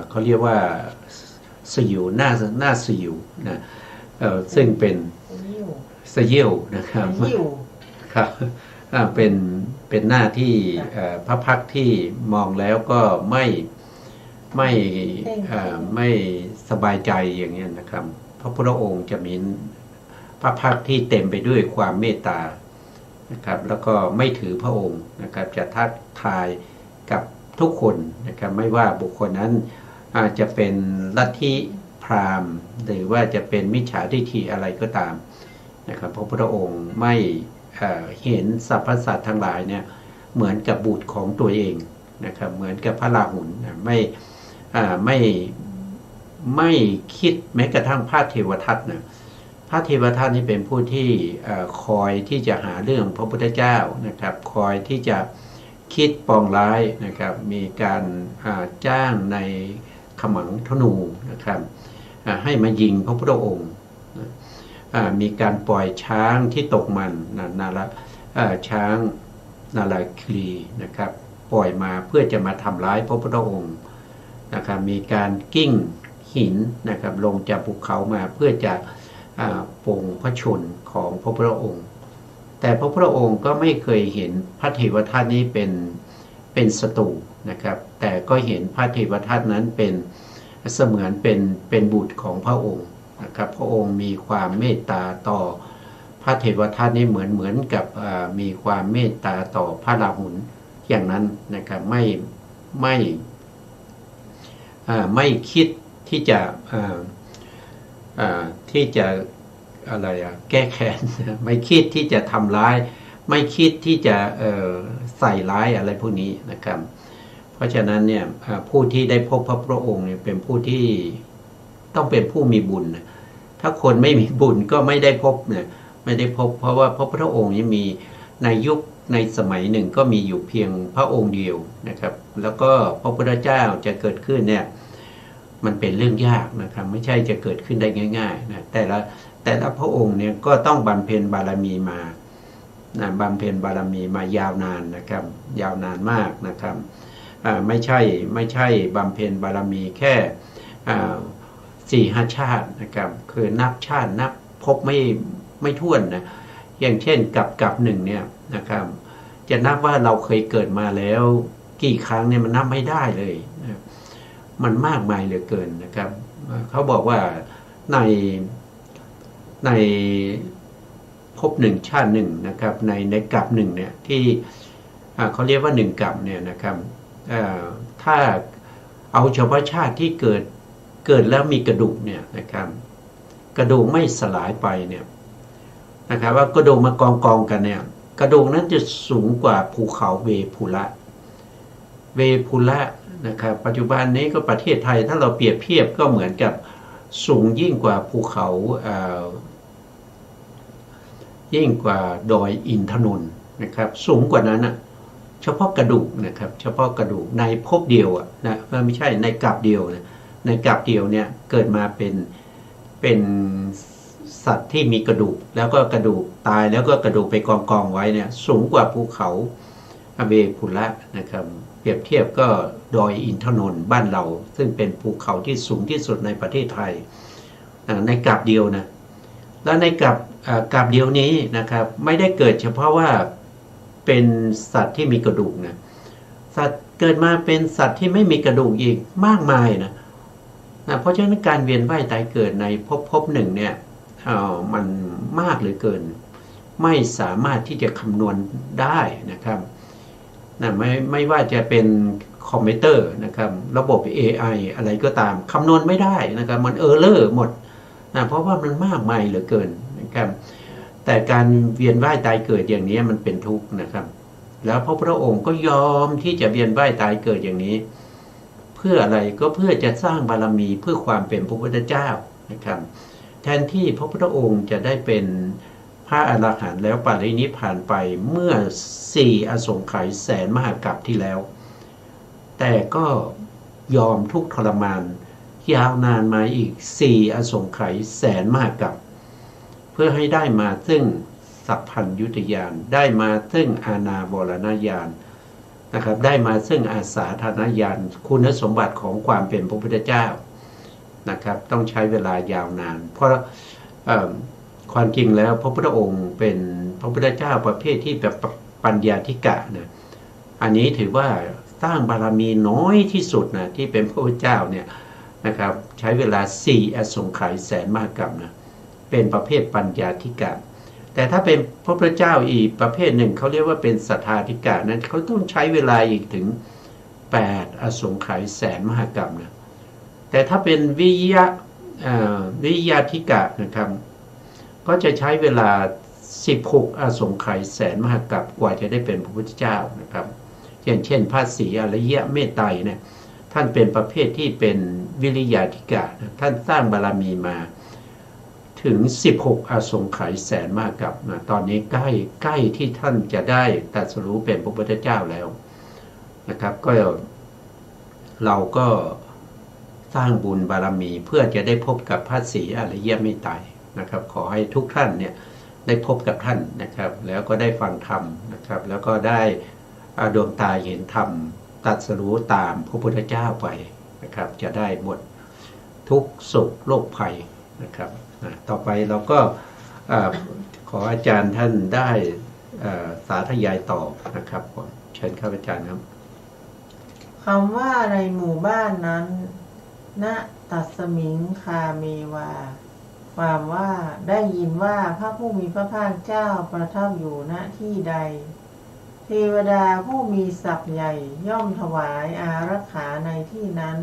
Speaker 2: เขาเรียกว่าสยิวหน้าสยิวนะซึ่งเป็นสยิวนะครับครับเป็นหน้าที่พระพักที่มองแล้วก็ไม่สบายใจอย่างนี้นะครับพระพุทธองค์จะมีพระพักที่เต็มไปด้วยความเมตตานะครับแล้วก็ไม่ถือพระองค์นะครับจะทักทายกับทุกคนนะครับไม่ว่าบุคคลนั้นอาจจะเป็นลัทธิพราหมณ์หรือว่าจะเป็นมิจฉาทิฏฐิอะไรก็ตามนะครับพระพุทธองค์ไม่เห็นสรรพสัตว์ทั้งหลายเนี่ยเหมือนกับบุตรของตัวเองนะครับเหมือนกับพระราหุลไม่คิดแม้กระทั่งพระเทวทัตนะพระเทวทัตนี่เป็นผู้ที่คอยที่จะหาเรื่องพระพุทธเจ้านะครับคอยที่จะคิดปองร้ายนะครับมีการจ้างในขมังธนูนะครับให้มายิงพระพุทธองค์มีการปล่อยช้างที่ตกมันช้างนาลาคลีนะครับปล่อยมาเพื่อจะมาทำร้ายพระพุทธองค์นะครับมีการกิ้งหินนะครับลงจากภูเขามาเพื่อจะปลงพระชนของพระพุทธองค์แต่พระพุทธองค์ก็ไม่เคยเห็นพระเทวทัตนี้เป็นศัตรูนะครับแต่ก็เห็นพระเทวทัตนั้นเป็นเสมือนเป็นบุตรของพระองค์นะครับพระองค์มีความเมตตาต่อพระเทวทัตนี่เหมือนกับมีความเมตตาต่อพระราหุลอย่างนั้นนะครับไม่คิดที่จะอะไรแก้แค้นไม่คิดที่จะทำร้ายไม่คิดที่จะใส่ร้ายอะไรพวกนี้นะครับเพราะฉะนั้นเนี่ยผู้ที่ได้พบพระพุทธองค์เนี่ยเป็นผู้ที่ต้องเป็นผู้มีบุญถ้าคนไม่มีบุญก็ไม่ได้พบเนี่ยไม่ได้พบเพราะว่าพระพุทธองค์นี้มีในยุคในสมัยหนึ่งก็มีอยู่เพียงพระองค์เดียวนะครับแล้วก็พระพุทธเจ้าจะเกิดขึ้นเนี่ยมันเป็นเรื่องยากนะครับไม่ใช่จะเกิดขึ้นได้ง่ายๆนะแต่ละพระองค์เนี่ยก็ต้องบำเพ็ญบารมีมาบำเพ็ญบารมีมายาวนานนะครับยาวนานมากนะครับไม่ใช่บำเพ็ญบารมีแค่4-5 ชาตินะครับคือนับชาตินับพบไม่ถ้วนนะอย่างเช่นกับหนึ่งเนี่ยนะครับจะนับว่าเราเคยเกิดมาแล้วกี่ครั้งเนี่ยมันนับไม่ได้เลยนะมันมากมายเหลือเกินนะครับเขาบอกว่าในพบหนึ่งชาติหนึ่งนะครับในกับหนึ่งเนี่ยที่เขาเรียกว่า1 กับเนี่ยนะครับถ้าเอาเฉพาะชาติที่เกิดแล้วมีกระดูกเนี่ยนะครับกระดูกไม่สลายไปเนี่ยนะครับว่ากระดูกมากองกันเนี่ยกระดูกนั้นจะสูงกว่าภูเขาเวพุระ เวพุละนะครับปัจจุบันนี้ก็ประเทศไทยถ้าเราเปรียบเทียบก็เหมือนกับสูงยิ่งกว่าภูเขายิ่งกว่าดอยอินทนนท์นะครับสูงกว่านั้นนะเฉพาะกระดูกนะครับเฉพาะกระดูกในภพเดียวนะไม่ใช่ในกลับเดียวนะในกลับเดียวเนี่ยเกิดมาเป็นสัตว์ที่มีกระดูกแล้วก็กระดูกตายแล้วก็กระดูกไปกองไว้เนี่ยสูงกว่าภูเขาเวพุละนะครับเปรียบเทียบก็ดอยอินทนนท์บ้านเราซึ่งเป็นภูเขาที่สูงที่สุดในประเทศไทยในกลับเดียวนะแล้วในกลับเดียวนี้นะครับไม่ได้เกิดเฉพาะว่าเป็นสัตว์ที่มีกระดูกนะสัตว์เกิดมาเป็นสัตว์ที่ไม่มีกระดูกอีกมากมายนะเพราะฉะนั้นการเวียนว่ายตายเกิดในภพหนึ่งเนี่ยมันมากเหลือเกินไม่สามารถที่จะคำนวณได้นะครับไม่ว่าจะเป็นคอมพิวเตอร์นะครับระบบ AI อะไรก็ตามคำนวณไม่ได้นะครับมันเออร์เลอร์หมดนะเพราะว่ามันมากมายเหลือเกินนะครับแต่การเวียนว่ายตายเกิดอย่างนี้มันเป็นทุกข์นะครับแล้วพระพุทธองค์ก็ยอมที่จะเวียนว่ายตายเกิดอย่างนี้เพื่ออะไรก็เพื่อจะสร้างบารมีเพื่อความเป็นพระพุทธเจ้านะครับแทนที่พระพุทธองค์จะได้เป็นพระอรหันต์แล้วปรินิพพานไปเมื่อ4 อสงไขยแสนมหากัปที่แล้วแต่ก็ยอมทุกข์ทรมานยาวนานมาอีก4 อสงไขยแสนมหากัปเพื่อให้ได้มาซึ่งสัพพัญญุตญาณได้มาซึ่งอานาบรณญาณนะครับได้มาซึ่งอาสาธนญาณคุณสมบัติของความเป็นพระพุทธเจ้านะครับต้องใช้เวลายาวนานเพราะความจริงแล้วพระพุทธองค์เป็นพระพุทธเจ้าประเภทที่แบบปัญญาธิกะนะอันนี้ถือว่าสร้างบารมีน้อยที่สุดนะที่เป็นพระพุทธเจ้าเนี่ยนะครับใช้เวลา4 อสงไขยแสนมหากัปนะเป็นประเภทปัญญาธิกะแต่ถ้าเป็นพระพุทธเจ้าอีกประเภทหนึ่งเขาเรียกว่าเป็นสัทธาธิกะนั้นเขาต้องใช้เวลาอีกถึง8 อสงไขยแสนมหากัปนะแต่ถ้าเป็นวิริยะธิกะนะครับก็จะใช้เวลา16 อสงไขยแสนมหากัปกว่าจะได้เป็นพระพุทธเจ้านะครับเช่นพระศรีอริยะเมตไตรเนี่ยท่านเป็นประเภทที่เป็นวิริยะธิกะท่านสร้างบารมีมาถึง16 อสงไขยแสนมหากัปนะตอนนี้ใกล้ที่ท่านจะได้ตรัสรู้เป็นพระพุทธเจ้าแล้วนะครับก็เราก็สร้างบุญบารมีเพื่อจะได้พบกับพระศรีอริยเมตไตรนะครับขอให้ทุกท่านเนี่ยได้พบกับท่านนะครับแล้วก็ได้ฟังธรรมนะครับแล้วก็ได้ดวงตาเห็นธรรมตรัสรู้ตามพระพุทธเจ้าไปนะครับจะได้หมดทุกโศกโรคภัยนะครับต่อไปเราก็ขออาจารย์ท่านได้สาธยายต่อนะครับเชิญครับอาจารย์ครับ
Speaker 3: คำว่าในหมู่บ้านนั้นณตัสมิงคาเมวาความว่าได้ยินว่าพระผู้มีพระภาคเจ้าประทับอยู่ณที่ใดเทวดาผู้มีศักย์ใหญ่ย่อมถวายอารักขาในที่นั้น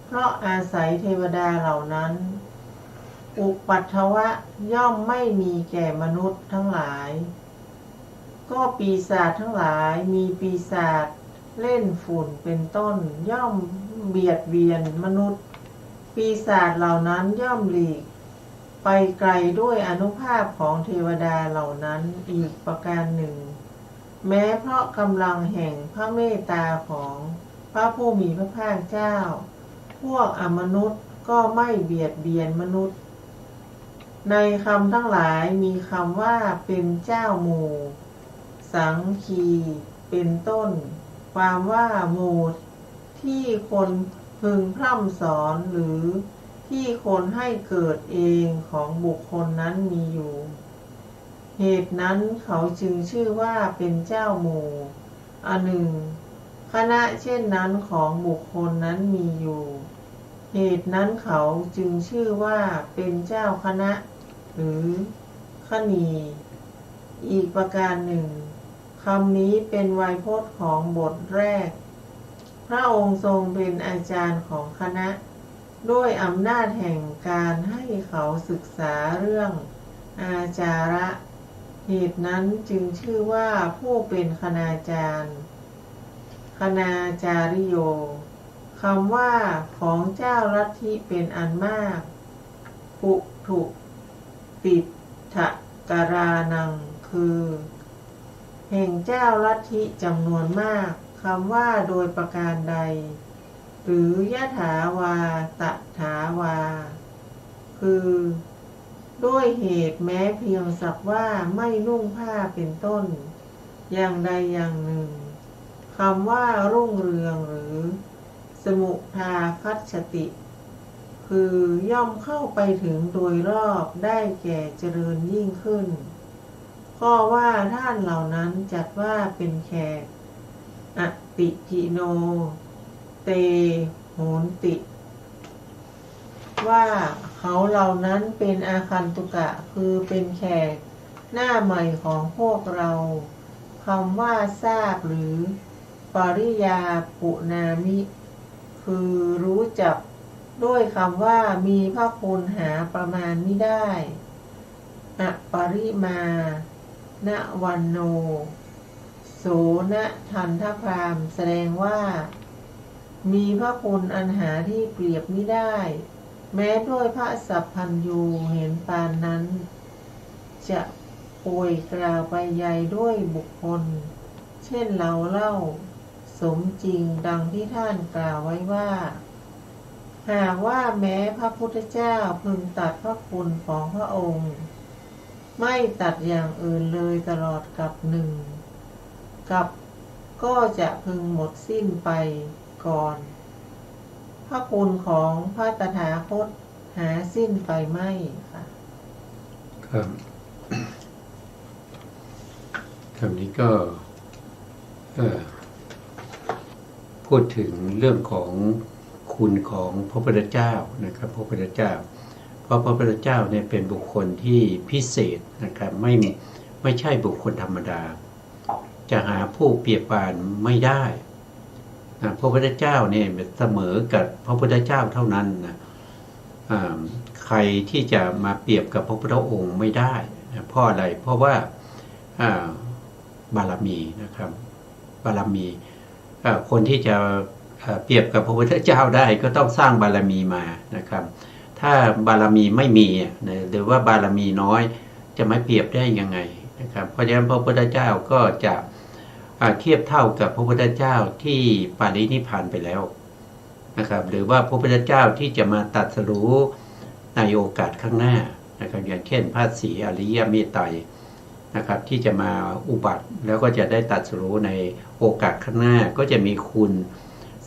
Speaker 3: เพราะอาศัยเทวดาเหล่านั้นอุปัฏฐวะย่อมไม่มีแก่มนุษย์ทั้งหลายก็ปีศาจทั้งหลายมีปีศาจเล่นฝุ่นเป็นต้นย่อมเบียดเบียนมนุษย์ปีศาจเหล่านั้นย่อมหลีกไปไกลด้วยอานุภาพของเทวดาเหล่านั้นอีกประการหนึ่งแม้เพราะกำลังแห่งพระเมตตาของพระผู้มีพระภาคเจ้าพวกอมนุษย์ก็ไม่เบียดเบียนมนุษย์ในคำทั้งหลายมีคำว่าเป็นเจ้าหมู่สังคีเป็นต้นความว่าหมู่ที่คนพึงพร่ำสอนหรือที่คนให้เกิดเองของบุคคลนั้นมีอยู่เหตุนั้นเขาจึงชื่อว่าเป็นเจ้าหมู่อันหนึ่งคณะเช่นนั้นของบุคคลนั้นมีอยู่เหตุนั้นเขาจึงชื่อว่าเป็นเจ้าคณะหรือคณีอีกประการหนึ่งคำนี้เป็นไวยพจน์ของบทแรกพระองค์ทรงเป็นอาจารย์ของคณะด้วยอำนาจแห่งการให้เขาศึกษาเรื่องอาจาระเหตุนั้นจึงชื่อว่าผู้เป็นคณาจารย์ คณาจาริโยคำว่าของเจ้าลัทธิเป็นอันมากปุถุติถการานังคือแห่งเจ้าลัทธิจำนวนมากคำว่าโดยประการใดหรือยะถาวาตถาวาคือด้วยเหตุแม้เพียงสักว่าไม่นุ่งผ้าเป็นต้นอย่างใดอย่างหนึ่งคำว่ารุ่งเรืองหรือสมุทาคัจฉติคือย่อมเข้าไปถึงโดยรอบได้แก่เจริญยิ่งขึ้นก็ว่าท่านเหล่านั้นจัดว่าเป็นแขกอติกิโนเตโหนติว่าเขาเหล่านั้นเป็นอาคันตุกะคือเป็นแขกหน้าใหม่ของพวกเราคำว่าทราบหรือปริยาปุนามิคือรู้จักด้วยคำว่ามีพระคุณหาประมาณไม่ได้อปริมาณวันโนโสนทันทพรามแสดงว่ามีพระคุณอันหาที่เปรียบไม่ได้แม้ด้วยพระสัพพัญญูเห็นปานนั้นจะป่วยกล่าวไปใหญ่ด้วยบุคคลเช่นเราเล่าสมจริงดังที่ท่านกล่าวไว้ว่าหากว่าแม้พระพุทธเจ้าพึงตัดพระคุณของพระองค์ไม่ตัดอย่างอื่นเลยตลอดกับหนึ่งกับก็จะพึงหมดสิ้นไปก่อนพระคุณของพระตถาคตหาสิ้นไปไม่ค่ะ
Speaker 2: ครับคำนี้ก็พูดถึงเรื่องของคุณของพระพุทธเจ้านะครับพระพุทธเจ้าเพราะพระพุทธเจ้าเนี่ยเป็นบุคคลที่พิเศษนะครับไม่ใช่บุคคลธรรมดาจะหาผู้เปรียบปานไม่ได้นะพระพุทธเจ้าเนี่ยเสมอกับพระพุทธเจ้าเท่านั้นนะใครที่จะมาเปรียบกับพระพุทธองค์ไม่ได้นะเพราะอะไรเพราะว่าบารมีนะครับบารมีคนที่จะเปรียบกับพระพุทธเจ้าได้ก็ต้องสร้างบารมีมานะครับถ้าบารมีไม่มีหรือว่าบารมีน้อยจะไม่เปรียบได้ยังไงนะครับเพราะฉะนั้นพระพุทธเจ้าก็จะเทียบเท่ากับพระพุทธเจ้าที่ปรินิพพานไปแล้วนะครับหรือว่าพระพุทธเจ้าที่จะมาตรัสรู้ในโอกาสข้างหน้านะครับอย่างเช่นพระศรีอริยเมตไตรนะครับที่จะมาอุบัติแล้วก็จะได้ตรัสรู้ในโอกาสข้างหน้าก็จะมีคุณ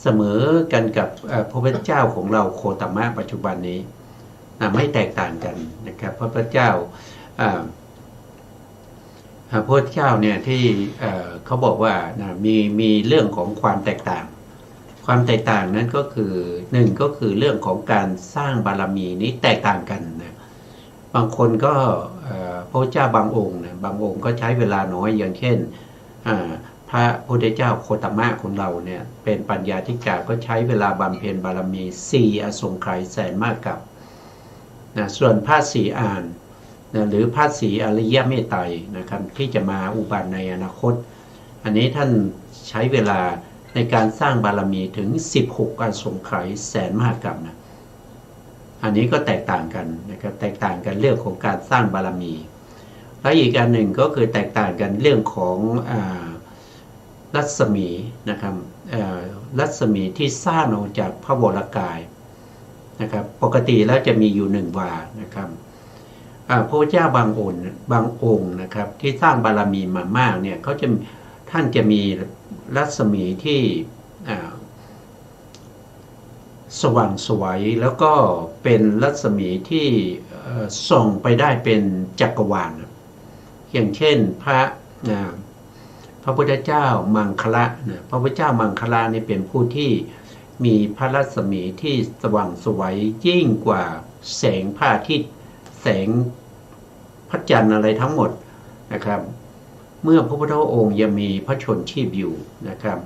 Speaker 2: เสมอกันกับพระพุทธเจ้าของเราโคตมะปัจจุบันนี้ไม่แตกต่างกันนะครับพระพุทธเจ้าพระพุทธเจ้าเนี่ยที่เขาบอกว่ามีเรื่องของความแตกต่างความแตกต่างนั้นก็คือหนึ่งก็คือเรื่องของการสร้างบารมีนี้แตกต่างกันนะบางคนก็พระพุทธเจ้าบางองค์นะบางองค์ก็ใช้เวลาน้อยอย่างเช่นพระพุทธเจ้าโคตมะของเราเนี่ยเป็นปัญญาธิกาก็ใช้เวลาบำเพ็ญบารมี4อสงไขยแสนมากกับนะส่วนพระศรีอานนะหรือพระศรีอริยเมตไตรนะครับที่จะมาอุบัติในอนาคตอันนี้ท่านใช้เวลาในการสร้างบารมีถึง16อสงไขยแสนมหากรัปนะอันนี้ก็แตกต่างกันนะครับแตกต่างกันเรื่องของการสร้างบารมีและอีกอันหนึ่งก็คือแตกต่างกันเรื่องของรัศมีนะครับรัศมีที่สร้างออกจากพระวรกายนะครับปกติแล้วจะมีอยู่1วานะครับพระเจ้าบางองค์นะครับที่สร้างบารมีมามากเนี่ยท่านจะมีรัศมีที่สว่างไสวแล้วก็เป็นรัศมีที่ส่องไปได้เป็นจักรวาลอย่างเช่นพระพุทธเจ้ามังคละพระพุทธเจ้ามังคละนี่เป็นผู้ที่มีพระรัศมีที่สว่างไสวยิ่งกว่าแสงพระอาทิตย์แสงพระจันทร์อะไรทั้งหมดนะครับเมื่อพระพุทธองค์ยังมีพระชนชีพอยู่นะครับ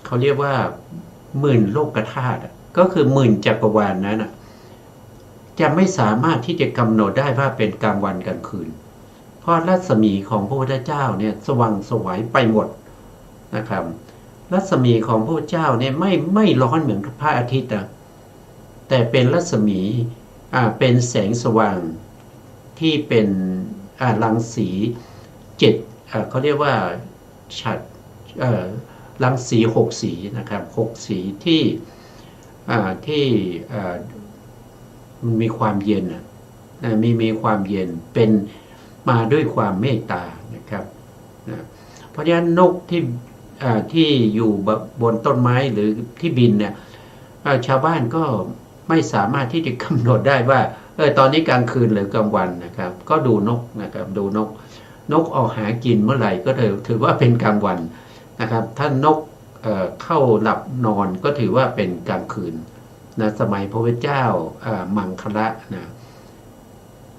Speaker 2: เขาเรียกว่าหมื่นโลกธาตุก็คือหมื่นจักรวาลนั้นจะไม่สามารถที่จะกำหนดได้ว่าเป็นกลางวันกลางคืนเพราะรัศมีของพระพุทธเจ้าเนี่ยสว่างไสวไปหมดนะครับ รัศมีของพระเจ้าเนี่ยไม่ร้อนเหมือนพระอาทิตย์นะแต่เป็นรัศมีเป็นแสงสว่างที่เป็นรังสีเขาเรียกว่าฉัดรังสี6 สีนะครับ6 สีที่มีความเย็นมีความเย็นเป็นมาด้วยความเมตตานะครับเพราะฉะนั้นนกที่อยู่บนต้นไม้หรือที่บินเนี่ยชาวบ้านก็ไม่สามารถที่จะกำหนดได้ว่าตอนนี้กลางคืนหรือกลางวันนะครับก็ดูนกนะครับดูนกออกหากินเมื่อไหร่ก็ถือว่าเป็นกลางวันนะครับถ้านกเข้าหลับนอนก็ถือว่าเป็นกลางคืนนะสมัยพระพุทธเจ้ามังคละนะ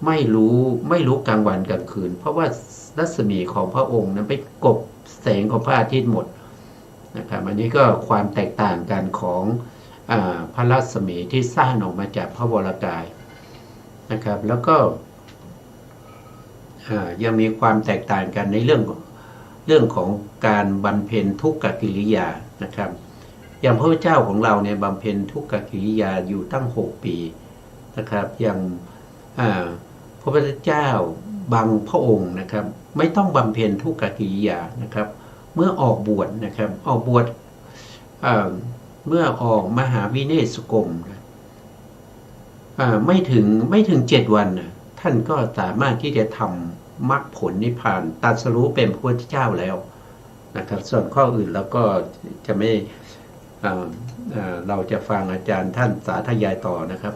Speaker 2: ไม่รู้กลางวันกลางคืนเพราะว่ารัศมีของพระองค์นั้นไปกบแสงของพระอาทิตย์หมดนะครับอันนี้ก็ความแตกต่างกันของพระรัศมีที่สร้างออกมาจากพระวรกายนะครับแล้วก็ยังมีความแตกต่างกันในเรื่องของการบำเพ็ญทุกขกิริยานะครับอย่างพระพุทธเจ้าของเราเนี่ยบำเพ็ญทุกขกิริยาอยู่ตั้ง6 ปีนะครับอย่างพระพุทธเจ้าบางพระองค์นะครับไม่ต้องบำเพ็ญทุกขกิริยานะครับเมื่อออกบวชนะครับออกบวชเมื่อออกมหาวิเนศกรมไม่ถึง7 วันท่านก็สามารถที่จะทำมรรคผลนิพพานตรัสรู้เป็นพระพุทธเจ้าแล้วนะครับส่วนข้ออื่นแล้วก็จะไม่เราจะฟังอาจารย์ท่านสาธยายต่อนะครับ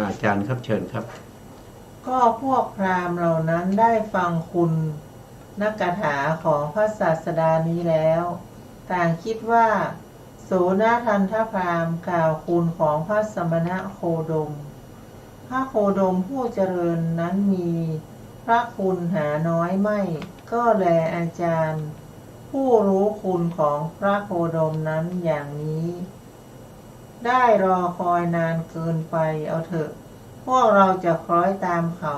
Speaker 2: อาจารย์ครับเชิญครับ
Speaker 3: ก็พวกพราหมณ์เหล่านั้นได้ฟังคุณนักถาของพระศาสดานี้แล้วต่างคิดว่าโสนทันทพราหมณ์กล่าวคุณของพระสมณโคดมพระโคดมผู้เจริญนั้นมีพระคุณหาน้อยไม่ก็แลอาจารย์ผู้รู้คุณของพระโคดมนั้นอย่างนี้ได้รอคอยนานเกินไปเอาเถอะพวกเราจะคล้อยตามเขา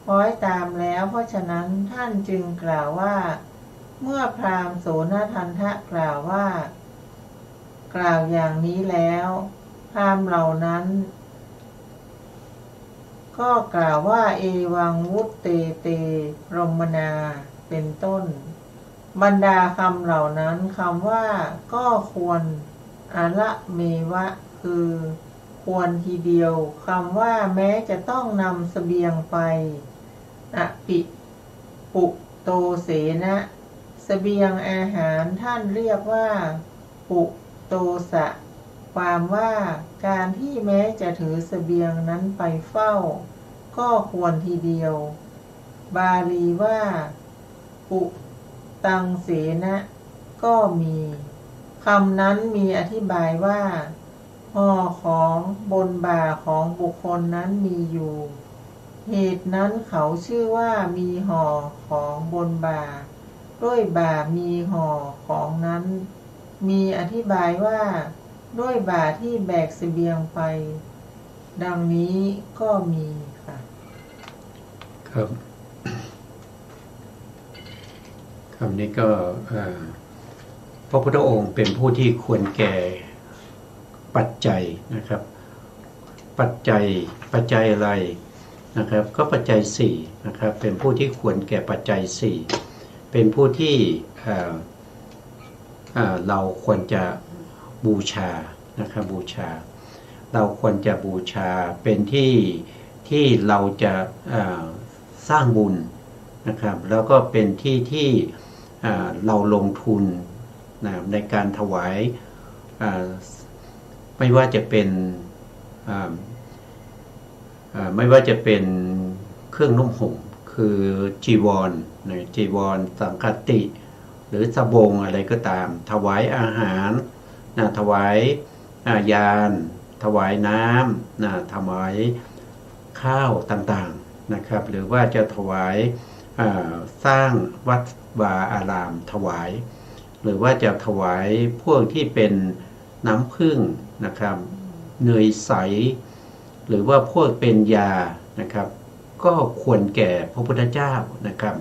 Speaker 3: คล้อยตามแล้วเพราะฉะนั้นท่านจึงกล่าวว่าเมื่อพราหมณ์โสนทันทะกล่าวอย่างนี้แล้วพราหมณ์เหล่านั้นก็กล่าวว่าเอวังวุตเตเตรมนาเป็นต้นบรรดาคำเหล่านั้นคำว่าก็ควรอะละเมวะคือควรทีเดียวคำว่าแม้จะต้องนำเสบียงไปอปิปุโตเสนะเสบียงอาหารท่านเรียกว่าปุโตสะความว่าการที่แม้จะถือเสบียงนั้นไปเฝ้าก็ควรทีเดียวบาลีว่าปุตังเสนะก็มีคำนั้นมีอธิบายว่าห่อของบนบ่าของบุคคลนั้นมีอยู่เหตุนั้นเขาชื่อว่ามีห่อของบนบ่าด้วยบ่ามีห่อของนั้นมีอธิบายว่าด้วยบ่าที่แบกเสบียงไปดังนี้ก็มีค่ะ
Speaker 2: ครับคำนี้ก็พระพุทธองค์เป็นผู้ที่ควรแก่ปัจจัยนะครับปัจจัยอะไรนะครับก็ปัจจัย4นะครับเป็นผู้ที่ควรแก่ปัจจัย4เป็นผู้ที่เราควรจะบูชานะครับบูชาเราควรจะบูชาเป็นที่เราจะสร้างบุญนะครับแล้วก็เป็นที่เราลงทุนในการถวายไม่ว่าจะเป็นเครื่องนุ่งห่มคือจีวรสังฆติหรือสบงอะไรก็ตามถวายอาหารถวายยานถวายน้ำถวายข้าวต่างๆนะครับหรือว่าจะถวายสร้างวัดวาอารามถวายหรือว่าจะถวายพวกที่เป็นน้ำผึ้งนะครับเนยใสหรือว่าพวกเป็นยานะครับก็ควรแก่พระพุทธเจ้านะครับ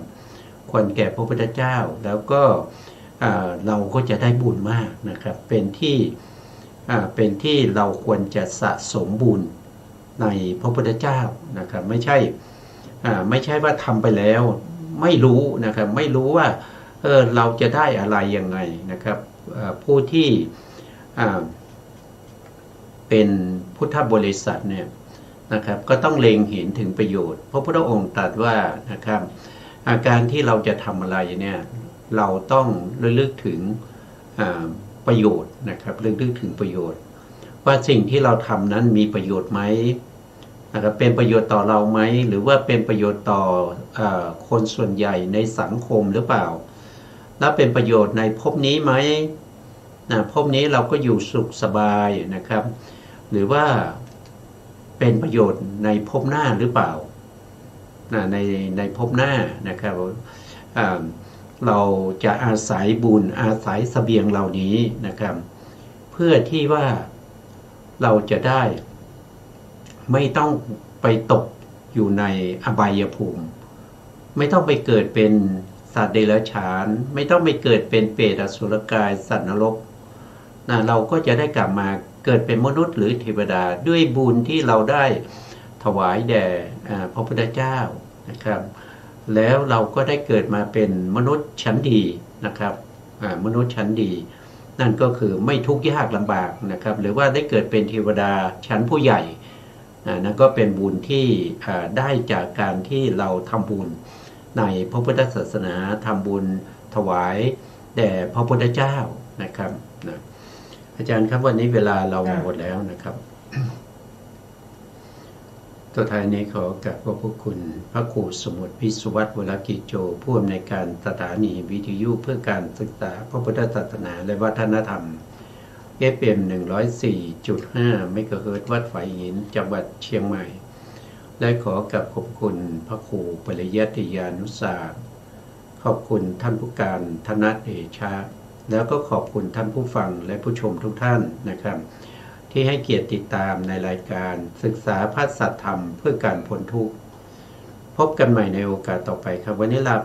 Speaker 2: ควรแก่พระพุทธเจ้าแล้วก็ เราก็จะได้บุญมากนะครับเป็นที่เราควรจะสะสมบุญในพระพุทธเจ้านะครับไม่ใช่ว่าทำไปแล้วไม่รู้นะครับไม่รู้ว่าเราจะได้อะไรยังไงนะครับผู้ที่เป็นพุทธบริษัทเนี่ยนะครับก็ต้องเล็งเห็นถึงประโยชน์พระพุทธองค์ตรัสว่านะครับอาการที่เราจะทำอะไรเนี่ยเราต้องระลึกถึงประโยชน์นะครับระลึกถึงประโยชน์ว่าสิ่งที่เราทำนั้นมีประโยชน์ไหมนะครับเป็นประโยชน์ต่อเราไหมหรือว่าเป็นประโยชน์ต่อคนส่วนใหญ่ในสังคมหรือเปล่าแล้วเป็นประโยชน์ในภพนี้ไหมภพนี้เราก็อยู่สุขสบายนะครับหรือว่าเป็นประโยชน์ในภพหน้าหรือเปล่าในภพหน้านะครับเราจะอาศัยบุญอาศัยเสบียงเหล่านี้นะครับเพื่อที่ว่าเราจะได้ไม่ต้องไปตกอยู่ในอบายภูมิไม่ต้องไปเกิดเป็นสัตว์เดรัจฉานไม่ต้องไปเกิดเป็นเปรตอสุรกายสัตว์นรกเราก็จะได้กลับมาเกิดเป็นมนุษย์หรือเทวดาด้วยบุญที่เราได้ถวายแด่พระพุทธเจ้านะครับแล้วเราก็ได้เกิดมาเป็นมนุษย์ชั้นดีนะครับมนุษย์ชั้นดีนั่นก็คือไม่ทุกข์ยากลำบากนะครับหรือว่าได้เกิดเป็นเทวดาชั้นผู้ใหญ่นั่นก็เป็นบุญที่ได้จากการที่เราทำบุญในพระพุทธศาสนาทำบุญถวายแด่พระพุทธเจ้านะครับอาจารย์ครับวันนี้เวลาเราหมดแล้วนะครับตัวท้ายนี้ขอกราบขอบพระคุณพระครูสมุทรพิสุวัตรวรกิจโจผู้อำนวยการสถานีวิทยุเพื่อการศึกษาพระพุทธศาสนาและวัฒนธรรม FM 104.5 เมกะเฮิรตซ์วัดฝายหินจังหวัดเชียงใหม่และขอกราบขอบคุณพระครูปริยัติยานุสาสตร์ขอบคุณท่านผู้การธนเดชะแล้วก็ขอบคุณท่านผู้ฟังและผู้ชมทุกท่านนะครับที่ให้เกียรติติดตามในรายการศึกษาพระสัทธรรมเพื่อการพ้นทุกข์พบกันใหม่ในโอกาสต่อไปครับวันนี้ลาไป